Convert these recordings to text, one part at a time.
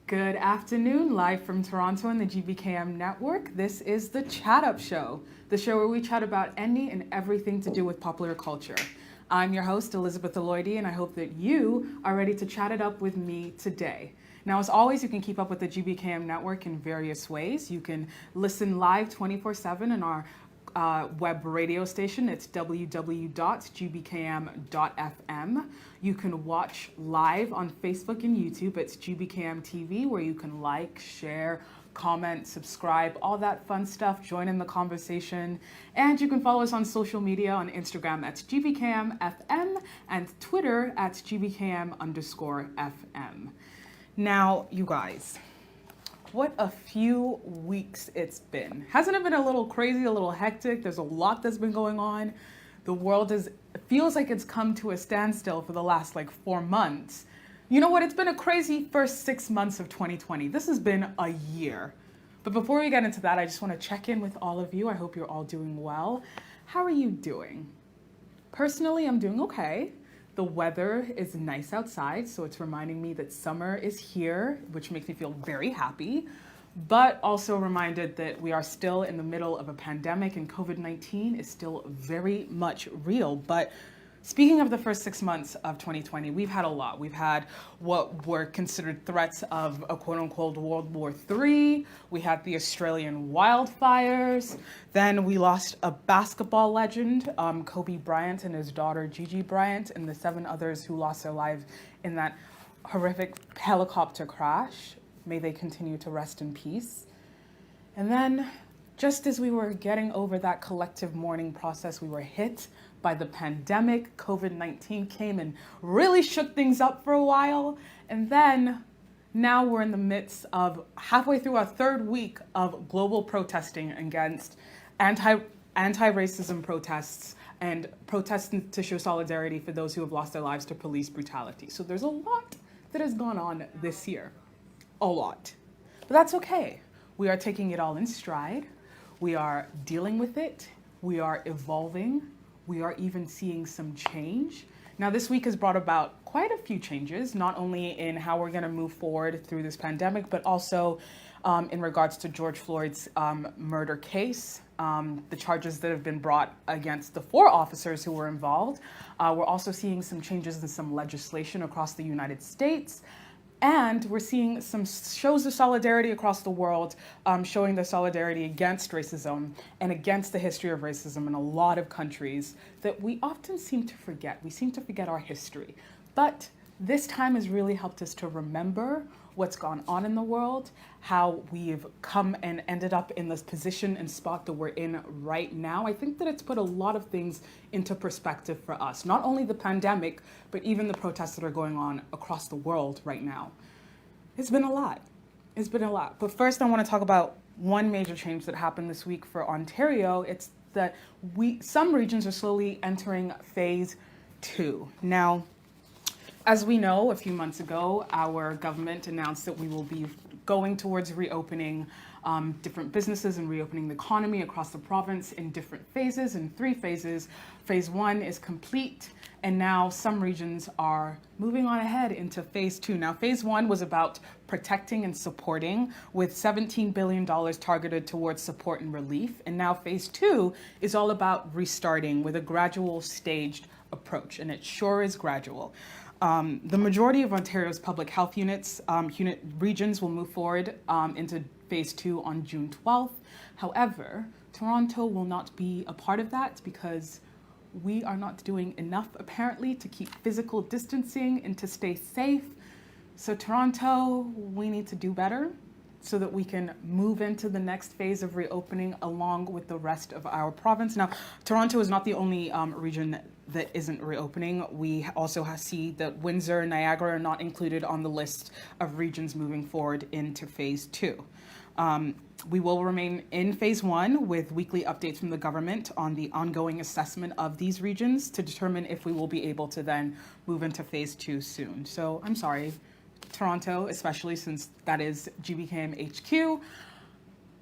Good afternoon, live from Toronto and the GBKM network. This is the Chat Up Show, the show where we chat about any and everything to do with popular culture. I'm your host, Elizabeth Eloidy, and I hope that you are ready to chat it up with me today. Now, as always, you can keep up with the GBKM network in various ways. You can listen live 24/7 in our web radio station. It's www.gbkm.fm. You can watch live on Facebook and YouTube. It's GBKM TV, where you can like, share, comment, subscribe, all that fun stuff. Join in the conversation. And you can follow us on social media on Instagram at GBKMFM and Twitter at GBKM_FM. Now, you guys, what a few weeks it's been. Hasn't it been a little crazy, a little hectic? There's a lot that's been going on. The world feels like it's come to a standstill for the last 4 months. You know what? It's been a crazy first 6 months of 2020. This has been a year. But before we get into that, I just want to check in with all of you. I hope you're all doing well. How are you doing? Personally, I'm doing okay. The weather is nice outside, so it's reminding me that summer is here, which makes me feel very happy, but also reminded that we are still in the middle of a pandemic and COVID-19 is still very much real. But speaking of the first 6 months of 2020, we've had a lot. We've had what were considered threats of a quote-unquote World War III. We had the Australian wildfires. Then we lost a basketball legend, Kobe Bryant and his daughter Gigi Bryant, and the 7 others who lost their lives in that horrific helicopter crash. May they continue to rest in peace. And then, just as we were getting over that collective mourning process, we were hit by the pandemic. COVID-19 came and really shook things up for a while. And then now we're in the midst of halfway through our 3rd week of global protesting against anti-racism protests and protests to show solidarity for those who have lost their lives to police brutality. So there's a lot that has gone on this year. A lot. But that's okay. We are taking it all in stride. We are dealing with it. We are evolving. We are even seeing some change. Now, this week has brought about quite a few changes, not only in how we're going to move forward through this pandemic, but also in regards to George Floyd's murder case, the charges that have been brought against the 4 officers who were involved. We're also seeing some changes in some legislation across the United States. And we're seeing some shows of solidarity across the world, showing their solidarity against racism and against the history of racism in a lot of countries that we often seem to forget. We seem to forget our history. But this time has really helped us to remember what's gone on in the world, how we've come and ended up in this position and spot that we're in right now. I think that it's put a lot of things into perspective for us, not only the pandemic, but even the protests that are going on across the world right now. It's been a lot. It's been a lot. But first, I want to talk about one major change that happened this week for Ontario. It's that some regions are slowly entering phase 2. Now, as we know, a few months ago, our government announced that we will be going towards reopening different businesses and reopening the economy across the province in different phases, in 3 phases. Phase 1 is complete, and now some regions are moving on ahead into phase 2. Now, phase 1 was about protecting and supporting, with $17 billion targeted towards support and relief. And now phase 2 is all about restarting with a gradual, staged approach, and it sure is gradual. The majority of Ontario's public health regions will move forward into phase 2 on June 12th. However, Toronto will not be a part of that because we are not doing enough, apparently, to keep physical distancing and to stay safe. So Toronto, we need to do better so that we can move into the next phase of reopening along with the rest of our province. Now, Toronto is not the only region that isn't reopening. We also see that Windsor and Niagara are not included on the list of regions moving forward into phase 2. We will remain in phase 1 with weekly updates from the government on the ongoing assessment of these regions to determine if we will be able to then move into phase 2 soon. So I'm sorry, Toronto, especially since that is GBKM HQ,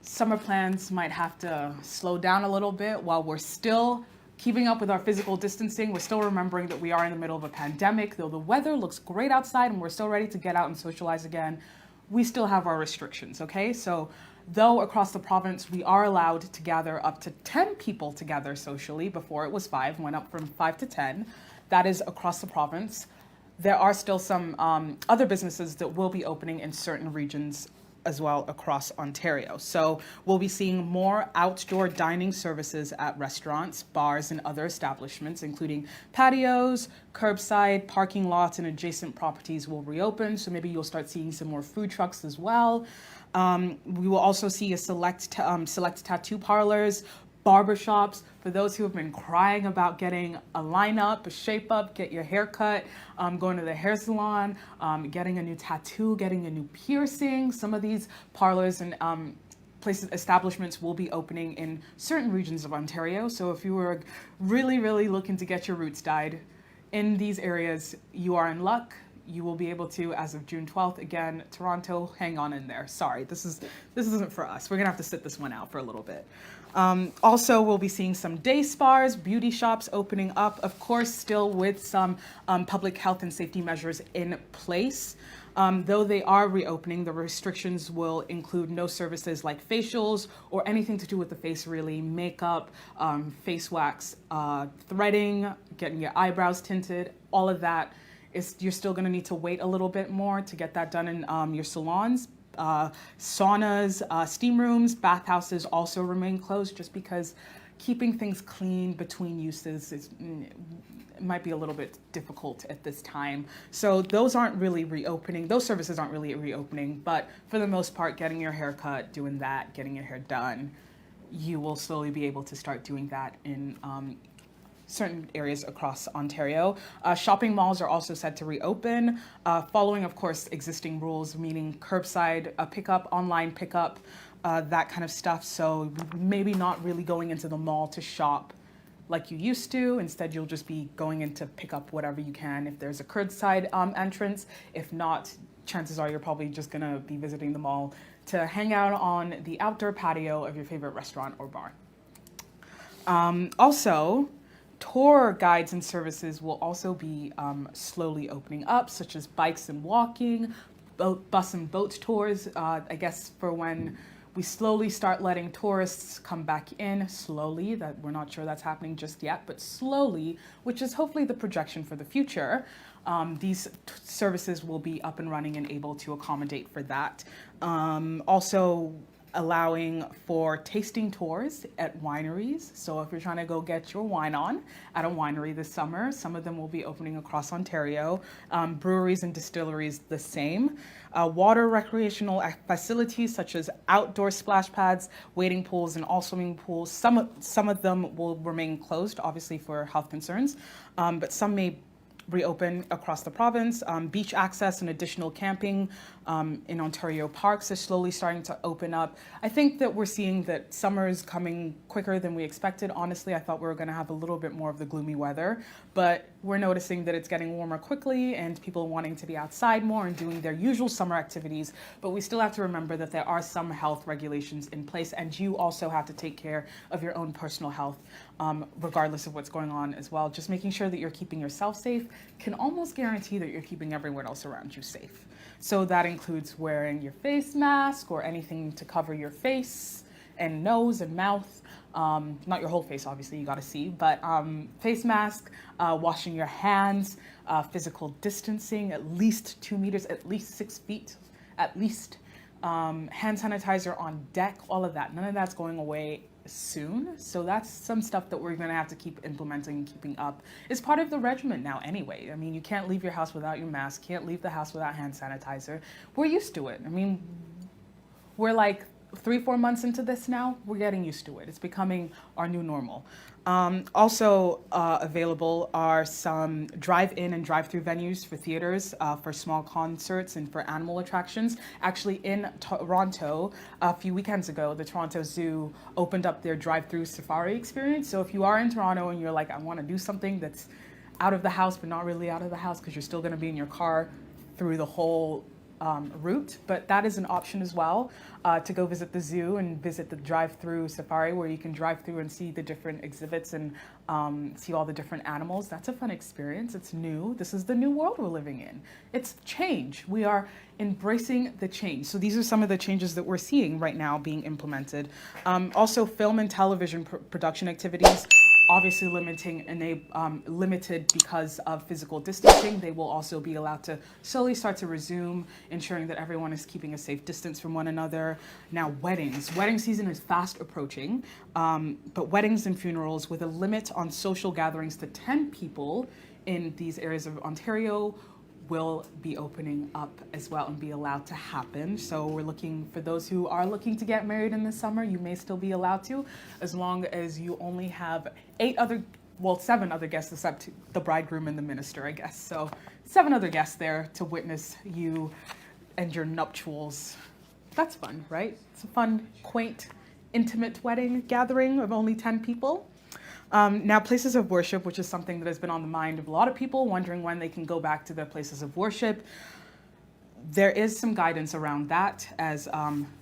summer plans might have to slow down a little bit while we're still keeping up with our physical distancing. We're still remembering that we are in the middle of a pandemic. Though the weather looks great outside and we're still ready to get out and socialize again, we still have our restrictions, okay? So though across the province we are allowed to gather up to 10 people together socially, before it was 5, went up from 5 to 10, that is across the province. There are still some other businesses that will be opening in certain regions as well across Ontario. So we'll be seeing more outdoor dining services at restaurants, bars, and other establishments, including patios, curbside, parking lots, and adjacent properties will reopen. So maybe you'll start seeing some more food trucks as well. We will also see a select tattoo parlors, barbershops, for those who have been crying about getting a lineup, a shape up, get your hair cut, going to the hair salon, getting a new tattoo, getting a new piercing. Some of these parlors and establishments will be opening in certain regions of Ontario. So if you were really, really looking to get your roots dyed in these areas, you are in luck. You will be able to, as of June 12th. Again, Toronto, hang on in there. Sorry, this isn't for us. We're gonna have to sit this one out for a little bit. Also, we'll be seeing some day spas, beauty shops opening up, of course, still with some public health and safety measures in place. Though they are reopening, the restrictions will include no services like facials or anything to do with the face, really, makeup, face wax, threading, getting your eyebrows tinted, all of that. You're still going to need to wait a little bit more to get that done in your salons. Saunas, steam rooms, bathhouses also remain closed, just because keeping things clean between uses it might be a little bit difficult at this time. So those aren't really reopening. Those services aren't really reopening, but for the most part, getting your hair cut, doing that, getting your hair done, you will slowly be able to start doing that in certain areas across Ontario. Shopping malls are also set to reopen, following, of course, existing rules, meaning curbside pickup, online pickup, that kind of stuff. So maybe not really going into the mall to shop like you used to. Instead, you'll just be going in to pick up whatever you can if there's a curbside entrance. If not, chances are you're probably just gonna be visiting the mall to hang out on the outdoor patio of your favorite restaurant or bar. Also, tour guides and services will also be slowly opening up, such as bikes and walking, bus and boat tours, I guess for when we slowly start letting tourists come back in, slowly, that we're not sure that's happening just yet, but slowly, which is hopefully the projection for the future. These services will be up and running and able to accommodate for that. Also, allowing for tasting tours at wineries. So if you're trying to go get your wine on at a winery this summer, some of them will be opening across Ontario. Breweries and distilleries the same. Water recreational facilities such as outdoor splash pads, wading pools, and all swimming pools. Some of them will remain closed, obviously for health concerns, but some may reopen across the province. Beach access and additional camping in Ontario parks is slowly starting to open up. I think that we're seeing that summer is coming quicker than we expected. Honestly, I thought we were going to have a little bit more of the gloomy weather, but we're noticing that it's getting warmer quickly and people wanting to be outside more and doing their usual summer activities. But we still have to remember that there are some health regulations in place, and you also have to take care of your own personal health, regardless of what's going on as well. Just making sure that you're keeping yourself safe can almost guarantee that you're keeping everyone else around you safe. So that includes wearing your face mask or anything to cover your face and nose and mouth. Not your whole face, obviously, you gotta see, but face mask, washing your hands, physical distancing, at least 2 meters, at least 6 feet, at least. Hand sanitizer on deck, all of that. None of that's going away soon. So that's some stuff that we're going to have to keep implementing and keeping up. It's part of the regimen now anyway. I mean, you can't leave your house without your mask, can't leave the house without hand sanitizer. We're used to it. I mean, we're like 3-4 months into this now. We're getting used to it. It's becoming our new normal. Also available are some drive-in and drive-through venues for theaters, for small concerts, and for animal attractions. Actually, in Toronto, a few weekends ago, the Toronto Zoo opened up their drive-through safari experience. So if you are in Toronto and you're like, I want to do something that's out of the house, but not really out of the house because you're still going to be in your car through the whole route, but that is an option as well, to go visit the zoo and visit the drive-through safari where you can drive through and see the different exhibits and see all the different animals. That's a fun experience. It's new. This is the new world we're living in. It's change. We are embracing the change. So these are some of the changes that we're seeing right now being implemented. Also, film and television production activities, obviously limited because of physical distancing. They will also be allowed to slowly start to resume, ensuring that everyone is keeping a safe distance from one another. Now, weddings. Wedding season is fast approaching, but weddings and funerals with a limit on social gatherings to 10 people in these areas of Ontario will be opening up as well and be allowed to happen. So we're looking for those who are looking to get married in the summer. You may still be allowed to, as long as you only have 7 other guests except the bridegroom and the minister, I guess. So 7 other guests there to witness you and your nuptials. That's fun, right? It's a fun, quaint, intimate wedding gathering of only 10 people. Now, places of worship, which is something that has been on the mind of a lot of people, wondering when they can go back to their places of worship. There is some guidance around that as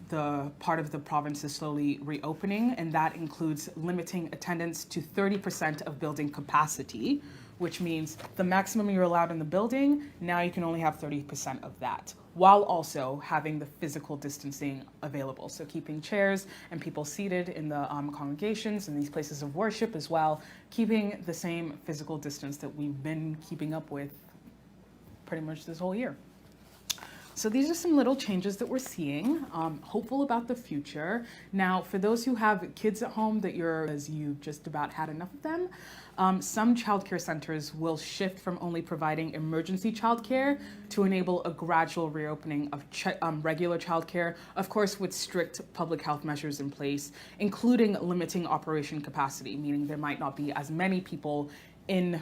the part of the province is slowly reopening, and that includes limiting attendance to 30% of building capacity, which means the maximum you're allowed in the building, now you can only have 30% of that, while also having the physical distancing available. So keeping chairs and people seated in the congregations and these places of worship as well, keeping the same physical distance that we've been keeping up with pretty much this whole year. So these are some little changes that we're seeing, hopeful about the future. Now, for those who have kids at home as you just about had enough of them, some childcare centers will shift from only providing emergency childcare to enable a gradual reopening of regular childcare, of course with strict public health measures in place, including limiting operation capacity, meaning there might not be as many people in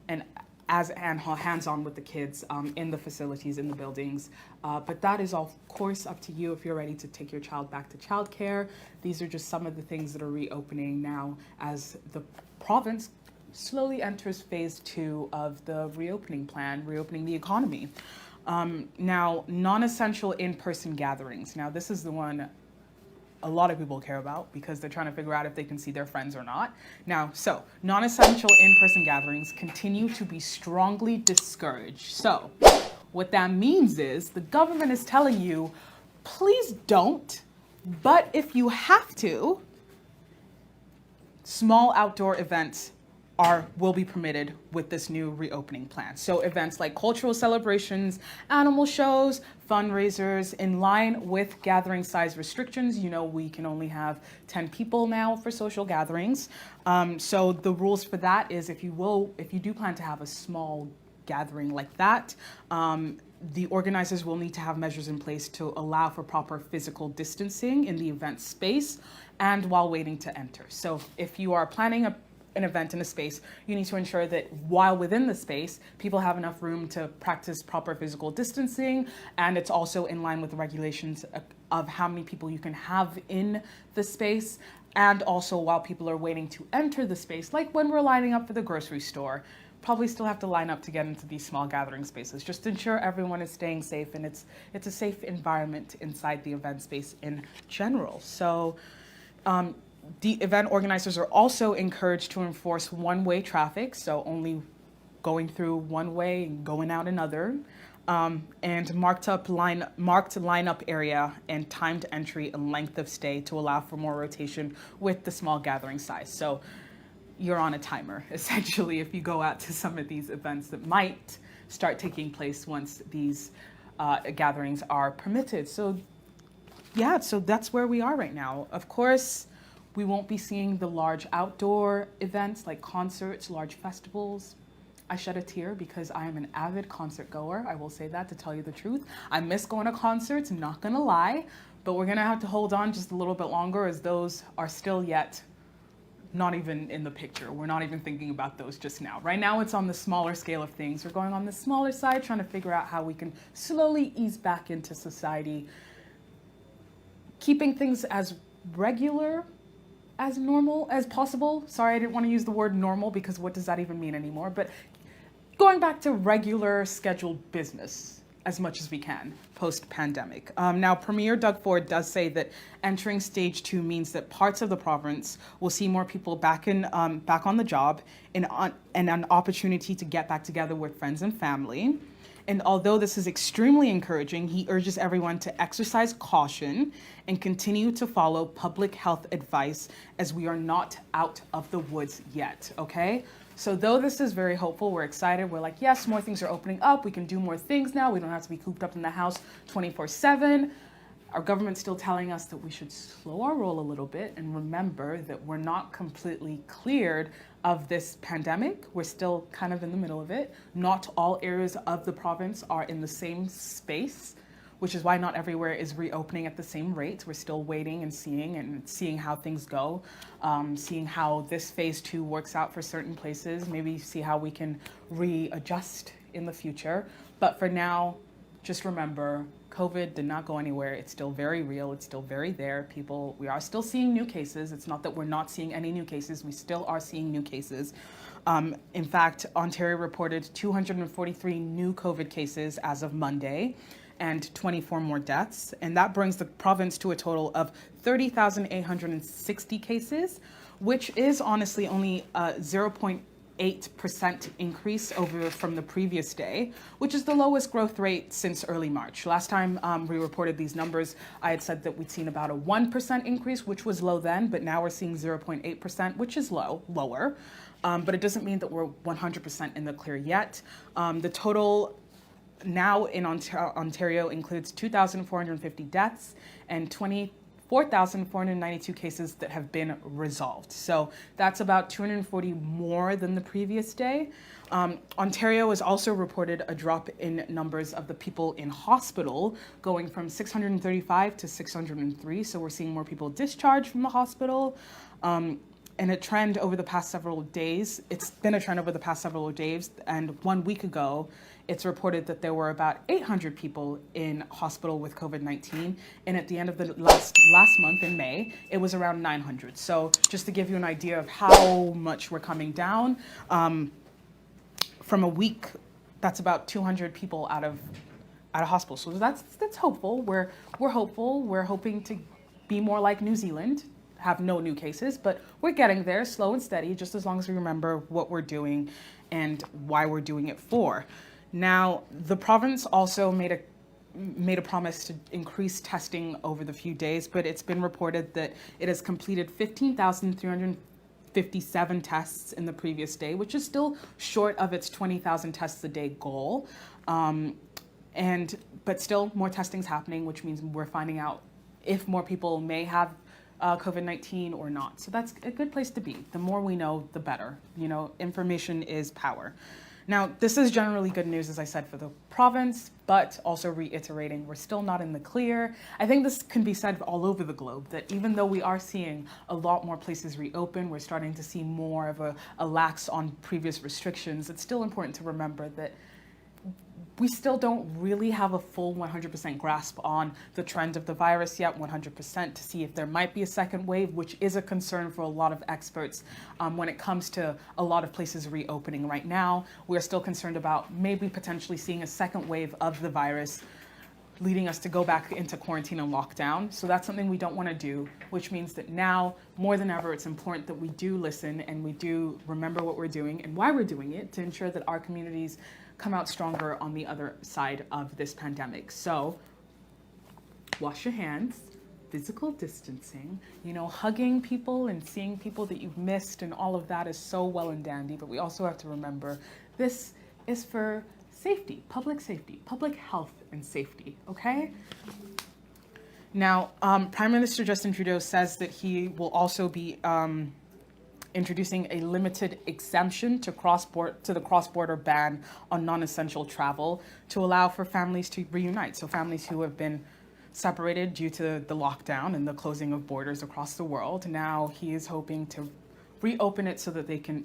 and hands-on with the kids in the facilities, in the buildings. But that is, of course, up to you if you're ready to take your child back to childcare. These are just some of the things that are reopening now as the province slowly enters phase 2 of the reopening plan, reopening the economy. Now, non-essential in-person gatherings. Now, this is the one a lot of people care about because they're trying to figure out if they can see their friends or not. Now, so non-essential in-person gatherings continue to be strongly discouraged. So what that means is the government is telling you, please don't, but if you have to, small outdoor events will be permitted with this new reopening plan. So events like cultural celebrations, animal shows, fundraisers, in line with gathering size restrictions. You know, we can only have 10 people now for social gatherings. So the rules for that is if you do plan to have a small gathering like that, the organizers will need to have measures in place to allow for proper physical distancing in the event space and while waiting to enter. So if you are planning an event in a space, you need to ensure that while within the space, people have enough room to practice proper physical distancing, and it's also in line with the regulations of how many people you can have in the space, and also while people are waiting to enter the space, like when we're lining up for the grocery store, probably still have to line up to get into these small gathering spaces, just to ensure everyone is staying safe and it's a safe environment inside the event space in general. So, the event organizers are also encouraged to enforce one-way traffic, so only going through one way and going out another, and marked lineup area and timed entry and length of stay to allow for more rotation with the small gathering size. So you're on a timer, essentially, if you go out to some of these events that might start taking place once these gatherings are permitted. So yeah, so that's where we are right now. Of course, we won't be seeing the large outdoor events like concerts, large festivals. I shed a tear because I am an avid concert goer. I will say that, to tell you the truth. I miss going to concerts, not gonna lie, but we're gonna have to hold on just a little bit longer as those are still yet not even in the picture. We're not even thinking about those just now. Right now it's on the smaller scale of things. We're going on the smaller side, trying to figure out how we can slowly ease back into society, keeping things as regular, as normal as possible. Sorry, I didn't want to use the word normal because what does that even mean anymore? But going back to regular scheduled business as much as we can post-pandemic. Now, Premier Doug Ford does say that entering stage 2 means that parts of the province will see more people back on the job and an opportunity to get back together with friends and family. And although this is extremely encouraging, he urges everyone to exercise caution and continue to follow public health advice as we are not out of the woods yet, okay? So though this is very hopeful, we're excited, we're like, yes, more things are opening up, we can do more things now, we don't have to be cooped up in the house 24/7. Our government's still telling us that we should slow our roll a little bit and remember that we're not completely cleared of this pandemic. We're still kind of in the middle of it. Not all areas of the province are in the same space, which is why not everywhere is reopening at the same rate. We're still waiting and seeing how things go, seeing how this phase 2 works out for certain places, maybe see how we can readjust in the future. But for now, just remember, COVID did not go anywhere. It's still very real. It's still very there. We are still seeing new cases. It's not that we're not seeing any new cases. We still are seeing new cases. In fact, Ontario reported 243 new COVID cases as of Monday and 24 more deaths. And that brings the province to a total of 30,860 cases, which is honestly only 0.8% increase from the previous day, which is the lowest growth rate since early March. Last time we reported these numbers, I had said that we'd seen about a 1% increase, which was low then, but now we're seeing 0.8%, which is lower. But it doesn't mean that we're 100% in the clear yet. The total now in Ontario includes 2,450 deaths and 24,492 cases that have been resolved. So that's about 240 more than the previous day. Ontario has also reported a drop in numbers of the people in hospital, going from 635 to 603. So we're seeing more people discharged from the hospital. And a trend over the past several days. It's been a trend over the past several days. And 1 week ago, it's reported that there were about 800 people in hospital with COVID-19. And at the end of the last month in May, it was around 900. So just to give you an idea of how much we're coming down, from a week, that's about 200 people out of hospital. So that's hopeful. We're hopeful. We're hoping to be more like New Zealand, have no new cases, but we're getting there slow and steady, just as long as we remember what we're doing and why we're doing it for. Now, the province also made a promise to increase testing over the few days, but it's been reported that it has completed 15,357 tests in the previous day, which is still short of its 20,000 tests a day goal. But still more testing's happening, which means we're finding out if more people may have COVID-19 or not. So that's a good place to be. The more we know, the better. Information is power. Now, this is generally good news, as I said, for the province, but also reiterating, we're still not in the clear. I think this can be said all over the globe, that even though we are seeing a lot more places reopen, we're starting to see more of a lax on previous restrictions, it's still important to remember that we still don't really have a full 100% grasp on the trend of the virus yet, 100%, to see if there might be a second wave, which is a concern for a lot of experts when it comes to a lot of places reopening right now. We're still concerned about maybe potentially seeing a second wave of the virus, leading us to go back into quarantine and lockdown. So that's something we don't want to do, which means that now, more than ever, it's important that we do listen and we do remember what we're doing and why we're doing it to ensure that our communities come out stronger on the other side of this pandemic. So wash your hands, physical distancing, hugging people and seeing people that you've missed and all of that is so well and dandy, but we also have to remember this is for safety, public health and safety, okay? Now, Prime Minister Justin Trudeau says that he will also be introducing a limited exemption to the cross-border ban on non-essential travel to allow for families to reunite. So families who have been separated due to the lockdown and the closing of borders across the world, now he is hoping to reopen it so they can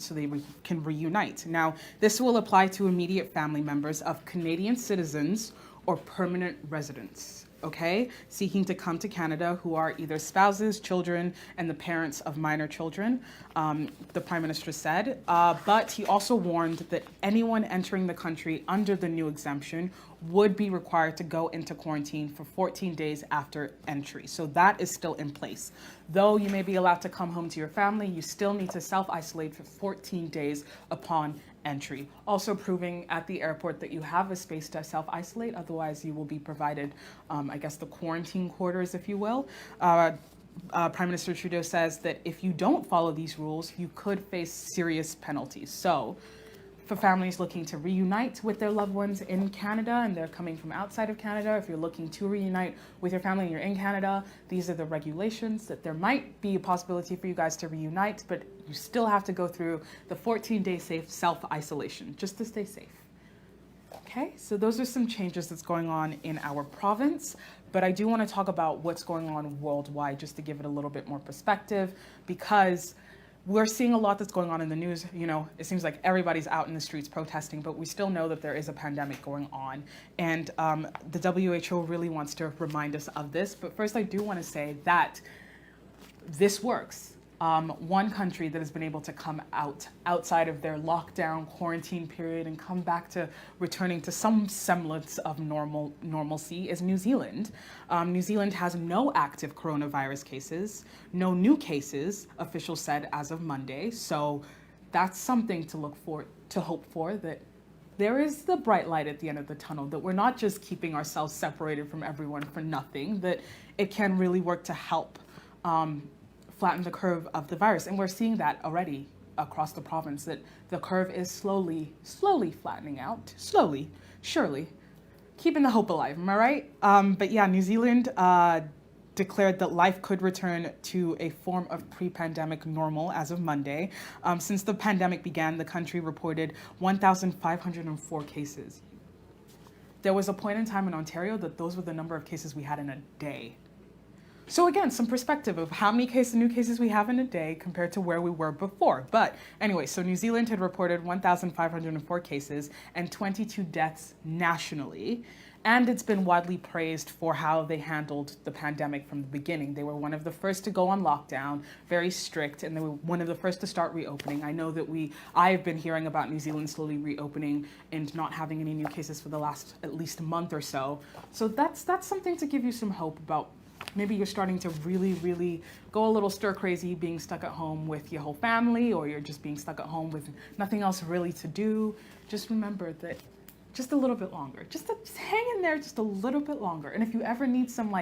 reunite. Now, this will apply to immediate family members of Canadian citizens or permanent residents. okay, seeking to come to Canada who are either spouses, children, and the parents of minor children, the Prime Minister said. But he also warned that anyone entering the country under the new exemption would be required to go into quarantine for 14 days after entry. So that is still in place. Though you may be allowed to come home to your family, you still need to self-isolate for 14 days upon entry. Also proving at the airport that you have a space to self-isolate, otherwise you will be provided, I guess, the quarantine quarters, if you will. Prime Minister Trudeau says that if you don't follow these rules, you could face serious penalties. So for families looking to reunite with their loved ones in Canada and they're coming from outside of Canada, if you're looking to reunite with your family and you're in Canada, these are the regulations that there might be a possibility for you guys to reunite, but you still have to go through the 14-day safe self-isolation just to stay safe. Okay, so those are some changes that's going on in our province, but I do want to talk about what's going on worldwide just to give it a little bit more perspective, because we're seeing a lot that's going on in the news. You know, it seems like everybody's out in the streets protesting, but we still know that there is a pandemic going on. And the WHO really wants to remind us of this. But first, I do want to say that this works. One country that has been able to come outside of their lockdown quarantine period and come back to returning to some semblance of normalcy is New Zealand. New Zealand has no active coronavirus cases, no new cases, officials said as of Monday. So that's something to hope for, that there is the bright light at the end of the tunnel, that we're not just keeping ourselves separated from everyone for nothing, that it can really work to help flatten the curve of the virus. And we're seeing that already across the province, that the curve is slowly flattening out, slowly, surely, keeping the hope alive, am I right? But yeah, New Zealand declared that life could return to a form of pre-pandemic normal as of Monday. Since the pandemic began, the country reported 1,504 cases. There was a point in time in Ontario that those were the number of cases we had in a day. So again, some perspective of how many new cases we have in a day compared to where we were before. But anyway, so New Zealand had reported 1,504 cases and 22 deaths nationally. And it's been widely praised for how they handled the pandemic from the beginning. They were one of the first to go on lockdown, very strict, and they were one of the first to start reopening. I know that I've been hearing about New Zealand slowly reopening and not having any new cases for the last at least month or so. So that's something to give you some hope about. Maybe you're starting to really go a little stir crazy being stuck at home with your whole family, or you're just being stuck at home with nothing else really to do. Just remember that just a little bit longer, just hang in there just a little bit longer. And if you ever need some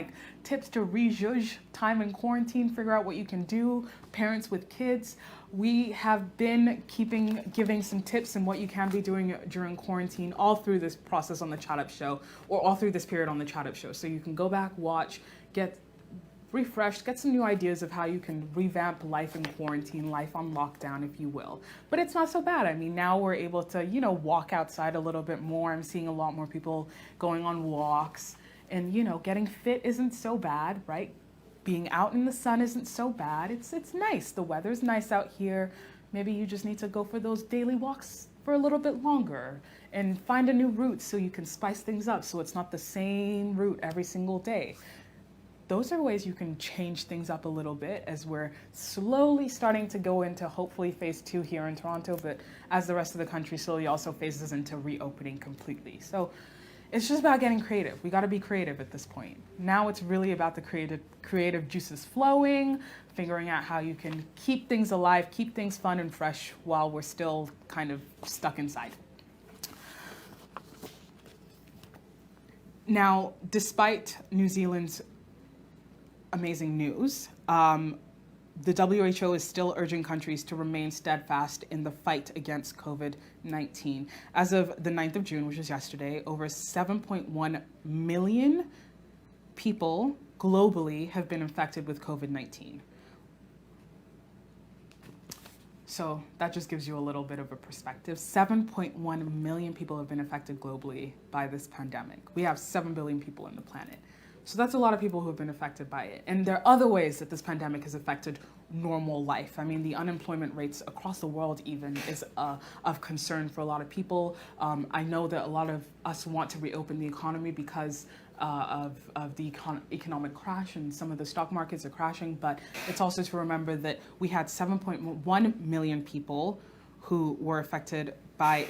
tips to rejudge time in quarantine, figure out what you can do, parents with kids, we have been giving some tips and what you can be doing during quarantine all through this process on the Chat Up Show, or all through this period on the Chat Up Show. So you can go back, watch, get refreshed, get some new ideas of how you can revamp life in quarantine, life on lockdown, if you will. But it's not so bad. I mean, now we're able to, walk outside a little bit more. I'm seeing a lot more people going on walks, and, getting fit isn't so bad, right? Being out in the sun isn't so bad. It's nice. The weather's nice out here. Maybe you just need to go for those daily walks for a little bit longer and find a new route so you can spice things up so it's not the same route every single day. Those are ways you can change things up a little bit as we're slowly starting to go into hopefully phase 2 here in Toronto, but as the rest of the country slowly also phases into reopening completely. So it's just about getting creative. We got to be creative at this point. Now it's really about the creative juices flowing, figuring out how you can keep things alive, keep things fun and fresh while we're still kind of stuck inside. Now, despite New Zealand's amazing news, the WHO is still urging countries to remain steadfast in the fight against COVID-19. As of the 9th of June, which is yesterday, over 7.1 million people globally have been infected with COVID-19. So that just gives you a little bit of a perspective. 7.1 million people have been affected globally by this pandemic. We have 7 billion people on the planet. So that's a lot of people who have been affected by it. And there are other ways that this pandemic has affected normal life. I mean, the unemployment rates across the world even is of concern for a lot of people. I know that a lot of us want to reopen the economy because of the economic crash, and some of the stock markets are crashing. But it's also to remember that we had 7.1 million people who were infected by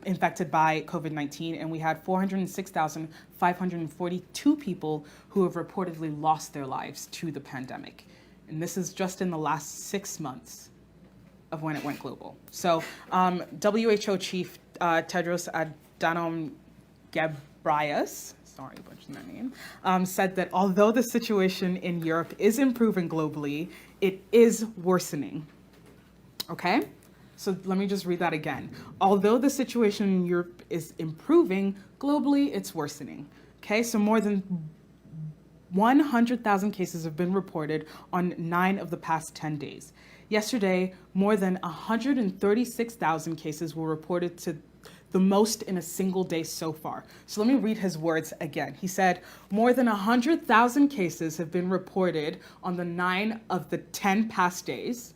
COVID-19, and we had 406,542 people who have reportedly lost their lives to the pandemic. And this is just in the last 6 months of when it went global. So WHO Chief Tedros Adhanom Ghebreyesus, sorry, butchered that name, said that although the situation in Europe is improving globally, it is worsening. Okay? So let me just read that again. Although the situation in Europe is improving, globally it's worsening. Okay, so more than 100,000 cases have been reported on 9 of the past 10 days. Yesterday, more than 136,000 cases were reported, to the most in a single day so far. So let me read his words again. He said, more than 100,000 cases have been reported on the 9 of the 10 past days.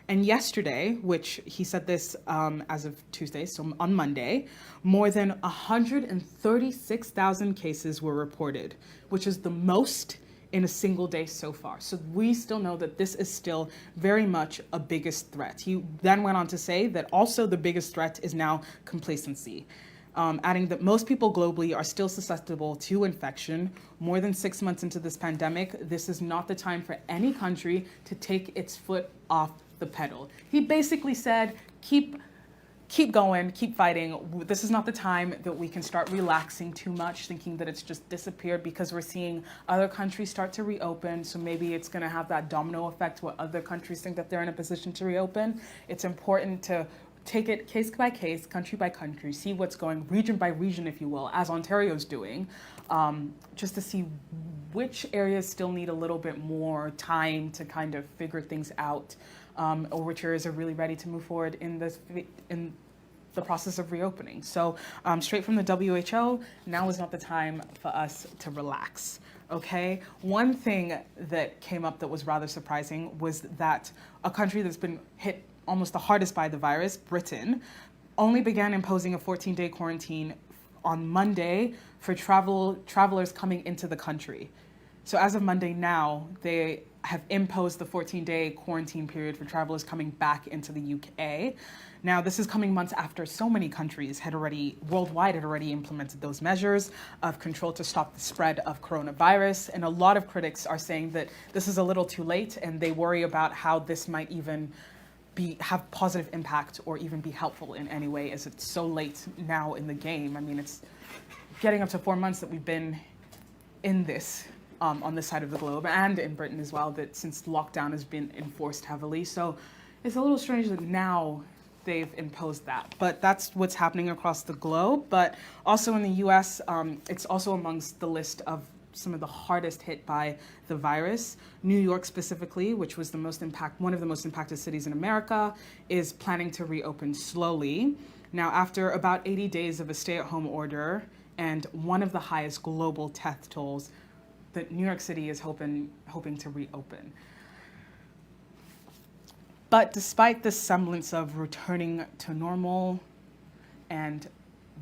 And yesterday, which he said this as of Tuesday, so on Monday, more than 136,000 cases were reported, which is the most in a single day so far. So we still know that this is still very much a biggest threat. He then went on to say that also the biggest threat is now complacency, adding that most people globally are still susceptible to infection. More than 6 months into this pandemic, this is not the time for any country to take its foot off the pedal. He basically said, keep going, keep fighting. This is not the time that we can start relaxing too much, thinking that it's just disappeared, because we're seeing other countries start to reopen. So maybe it's going to have that domino effect where other countries think that they're in a position to reopen. It's important to take it case by case, country by country, see what's going region by region, if you will, as Ontario's doing, just to see which areas still need a little bit more time to kind of figure things out, or which areas are really ready to move forward in the process of reopening. So straight from the WHO, now is not the time for us to relax. Okay, one thing that came up that was rather surprising was that a country that's been hit almost the hardest by the virus, Britain, only began imposing a 14-day quarantine on Monday for travelers coming into the country. So as of Monday now, they have imposed the 14-day quarantine period for travelers coming back into the UK. Now, this is coming months after so many countries worldwide had already implemented those measures of control to stop the spread of coronavirus. And a lot of critics are saying that this is a little too late, and they worry about how this might even have positive impact or even be helpful in any way, as it's so late now in the game. I mean, it's getting up to 4 months that we've been in this on this side of the globe, and in Britain as well, that since lockdown has been enforced heavily. So it's a little strange that now they've imposed that, but that's what's happening across the globe. But also in the US, it's also amongst the list of some of the hardest hit by the virus. New York specifically, which was one of the most impacted cities in America, is planning to reopen slowly. Now, after about 80 days of a stay-at-home order and one of the highest global death tolls, that New York City is hoping to reopen. But despite this semblance of returning to normal and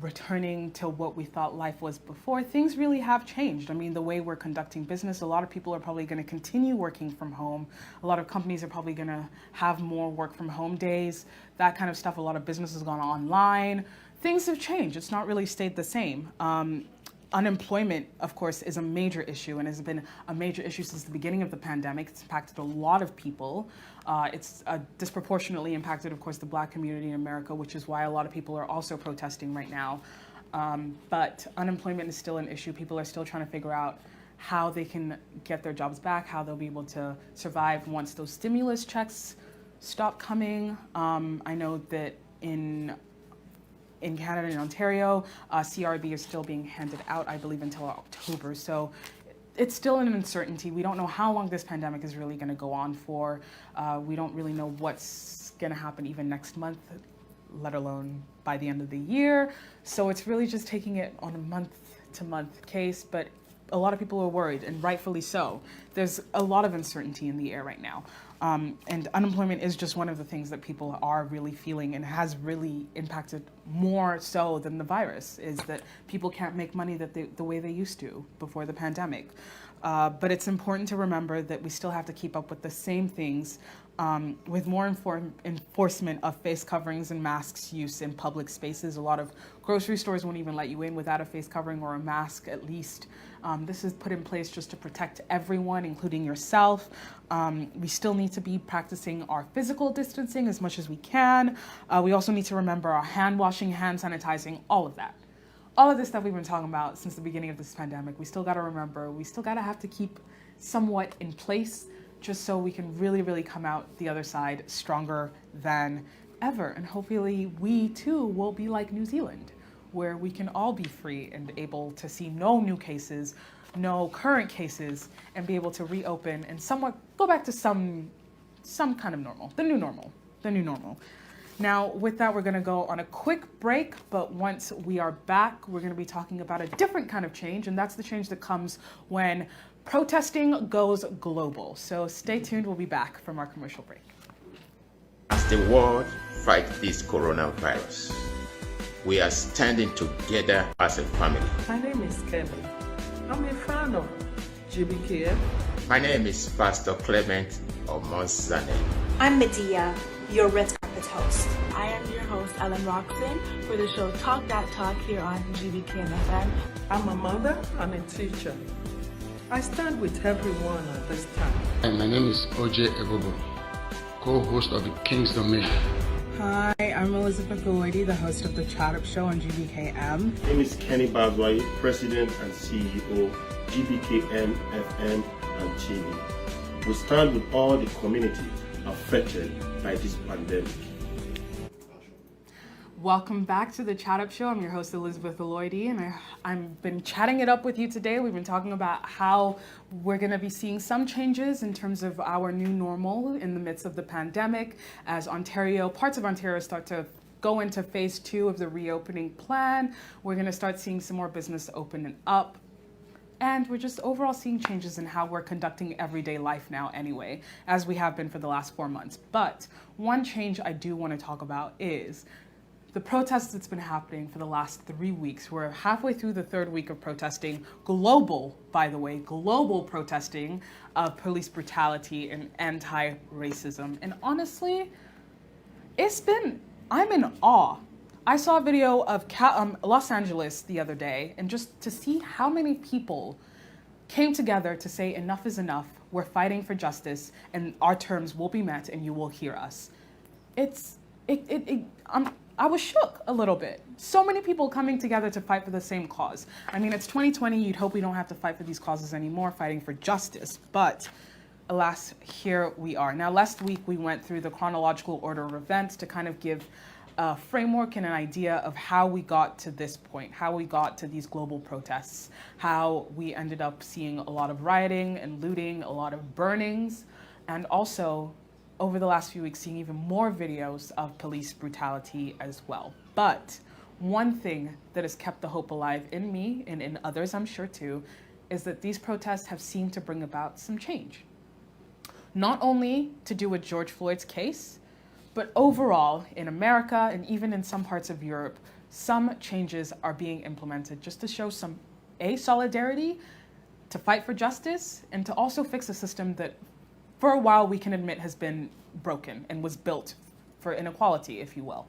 returning to what we thought life was before, things really have changed. I mean, the way we're conducting business, a lot of people are probably going to continue working from home. A lot of companies are probably going to have more work from home days, that kind of stuff. A lot of business has gone online. Things have changed. It's not really stayed the same. Unemployment, of course, is a major issue and has been a major issue since the beginning of the pandemic. It's impacted a lot of people. It's disproportionately impacted, of course, the Black community in America, which is why a lot of people are also protesting right now. But unemployment is still an issue. People are still trying to figure out how they can get their jobs back, how they'll be able to survive once those stimulus checks stop coming. I know that in Canada and Ontario, CRB is still being handed out, I believe, until October. So it's still an uncertainty. We don't know how long this pandemic is really going to go on for. We don't really know what's going to happen even next month, let alone by the end of the year. So it's really just taking it on a month-to-month case. But a lot of people are worried, and rightfully so. There's a lot of uncertainty in the air right now. And unemployment is just one of the things that people are really feeling and has really impacted more so than the virus, is that people can't make money the way they used to before the pandemic. But it's important to remember that we still have to keep up with the same things with more enforcement of face coverings and masks use in public spaces. A lot of grocery stores won't even let you in without a face covering or a mask at least. This is put in place just to protect everyone, including yourself. We still need to be practicing our physical distancing as much as we can. We also need to remember our hand washing, hand sanitizing, all of that. All of this stuff we've been talking about since the beginning of this pandemic, we still got to remember, we still got to have to keep somewhat in place just so we can really, really come out the other side stronger than ever. And hopefully we too will be like New Zealand, where we can all be free and able to see no new cases, no current cases, and be able to reopen and somewhat go back to some kind of normal, the new normal. Now, with that, we're gonna go on a quick break, but once we are back, we're gonna be talking about a different kind of change, and that's the change that comes when protesting goes global. So stay tuned, we'll be back from our commercial break. As the world fights this coronavirus, we are standing together as a family. My name is Kelly. I'm a fan of GBKM. My name is Pastor Clement Omonsane. I'm Medea, your red carpet host. I am your host, Ellen Roxon, for the show Talk That Talk here on GBKM FM. I'm a mother and a teacher. I stand with everyone at this time. Hi, my name is OJ Ebobo, co-host of the King's Domain. Hi, I'm Elizabeth Lloydie, the host of the Chat Up Show on GBKM. My name is Kenny Bazwai, President and CEO, GBKM FM and TV. We stand with all the community affected by this pandemic. Welcome back to the Chat Up Show. I'm your host, Elizabeth Lloydie, and I've been chatting it up with you today. We've been talking about how we're going to be seeing some changes in terms of our new normal in the midst of the pandemic as parts of Ontario start to go into phase 2 of the reopening plan. We're going to start seeing some more business opening up. And we're just overall seeing changes in how we're conducting everyday life now anyway, as we have been for the last 4 months. But one change I do want to talk about is the protests that's been happening for the last 3 weeks. We're halfway through the 3rd week of protesting, global protesting of police brutality and anti-racism. And honestly, I'm in awe. I saw a video of Los Angeles the other day, and just to see how many people came together to say enough is enough, we're fighting for justice, and our terms will be met and you will hear us. I was shook a little bit. So many people coming together to fight for the same cause. I mean, it's 2020, you'd hope we don't have to fight for these causes anymore, fighting for justice, but alas, here we are. Now, last week we went through the chronological order of events to kind of give a framework and an idea of how we got to this point, how we got to these global protests, how we ended up seeing a lot of rioting and looting, a lot of burnings, and also over the last few weeks seeing even more videos of police brutality as well. But one thing that has kept the hope alive in me and in others, I'm sure too, is that these protests have seemed to bring about some change. Not only to do with George Floyd's case, but overall in America and even in some parts of Europe, some changes are being implemented just to show some solidarity, to fight for justice, and to also fix a system that for a while we can admit has been broken and was built for inequality, if you will.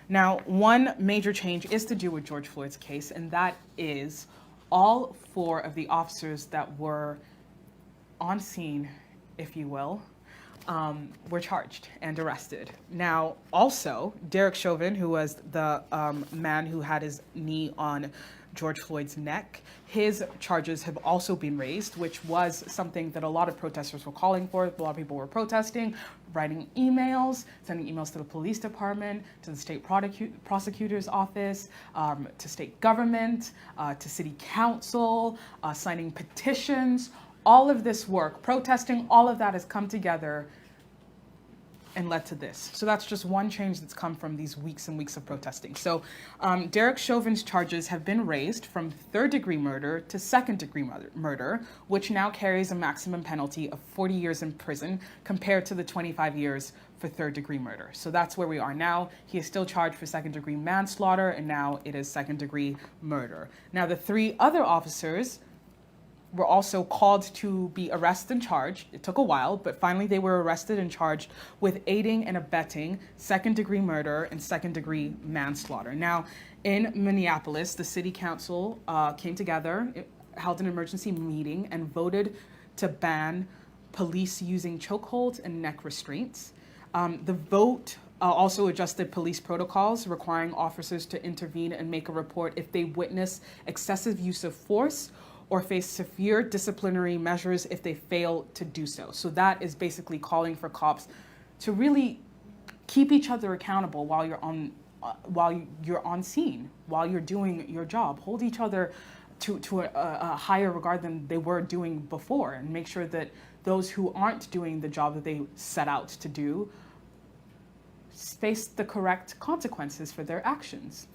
Now, one major change is to do with George Floyd's case, and that is all 4 of the officers that were on scene, if you will, were charged and arrested. Now, also, Derek Chauvin, who was the man who had his knee on George Floyd's neck, his charges have also been raised, which was something that a lot of protesters were calling for. A lot of people were protesting, writing emails, sending emails to the police department, to the state prosecutor's office, to state government, to city council, signing petitions. All of this work, protesting, all of that has come together and led to this. So that's just one change that's come from these weeks and weeks of protesting. So Derek Chauvin's charges have been raised from third-degree murder to second-degree murder, which now carries a maximum penalty of 40 years in prison compared to the 25 years for third-degree murder. So that's where we are now. He is still charged for second-degree manslaughter, and now it is second-degree murder. Now, the 3 other officers were also called to be arrested and charged. It took a while, but finally they were arrested and charged with aiding and abetting second-degree murder and second-degree manslaughter. Now, in Minneapolis, the city council came together, held an emergency meeting, and voted to ban police using chokeholds and neck restraints. The vote also adjusted police protocols, requiring officers to intervene and make a report if they witness excessive use of force or face severe disciplinary measures if they fail to do so. So that is basically calling for cops to really keep each other accountable while you're on scene, while you're doing your job. Hold each other to a higher regard than they were doing before, and make sure that those who aren't doing the job that they set out to do face the correct consequences for their actions.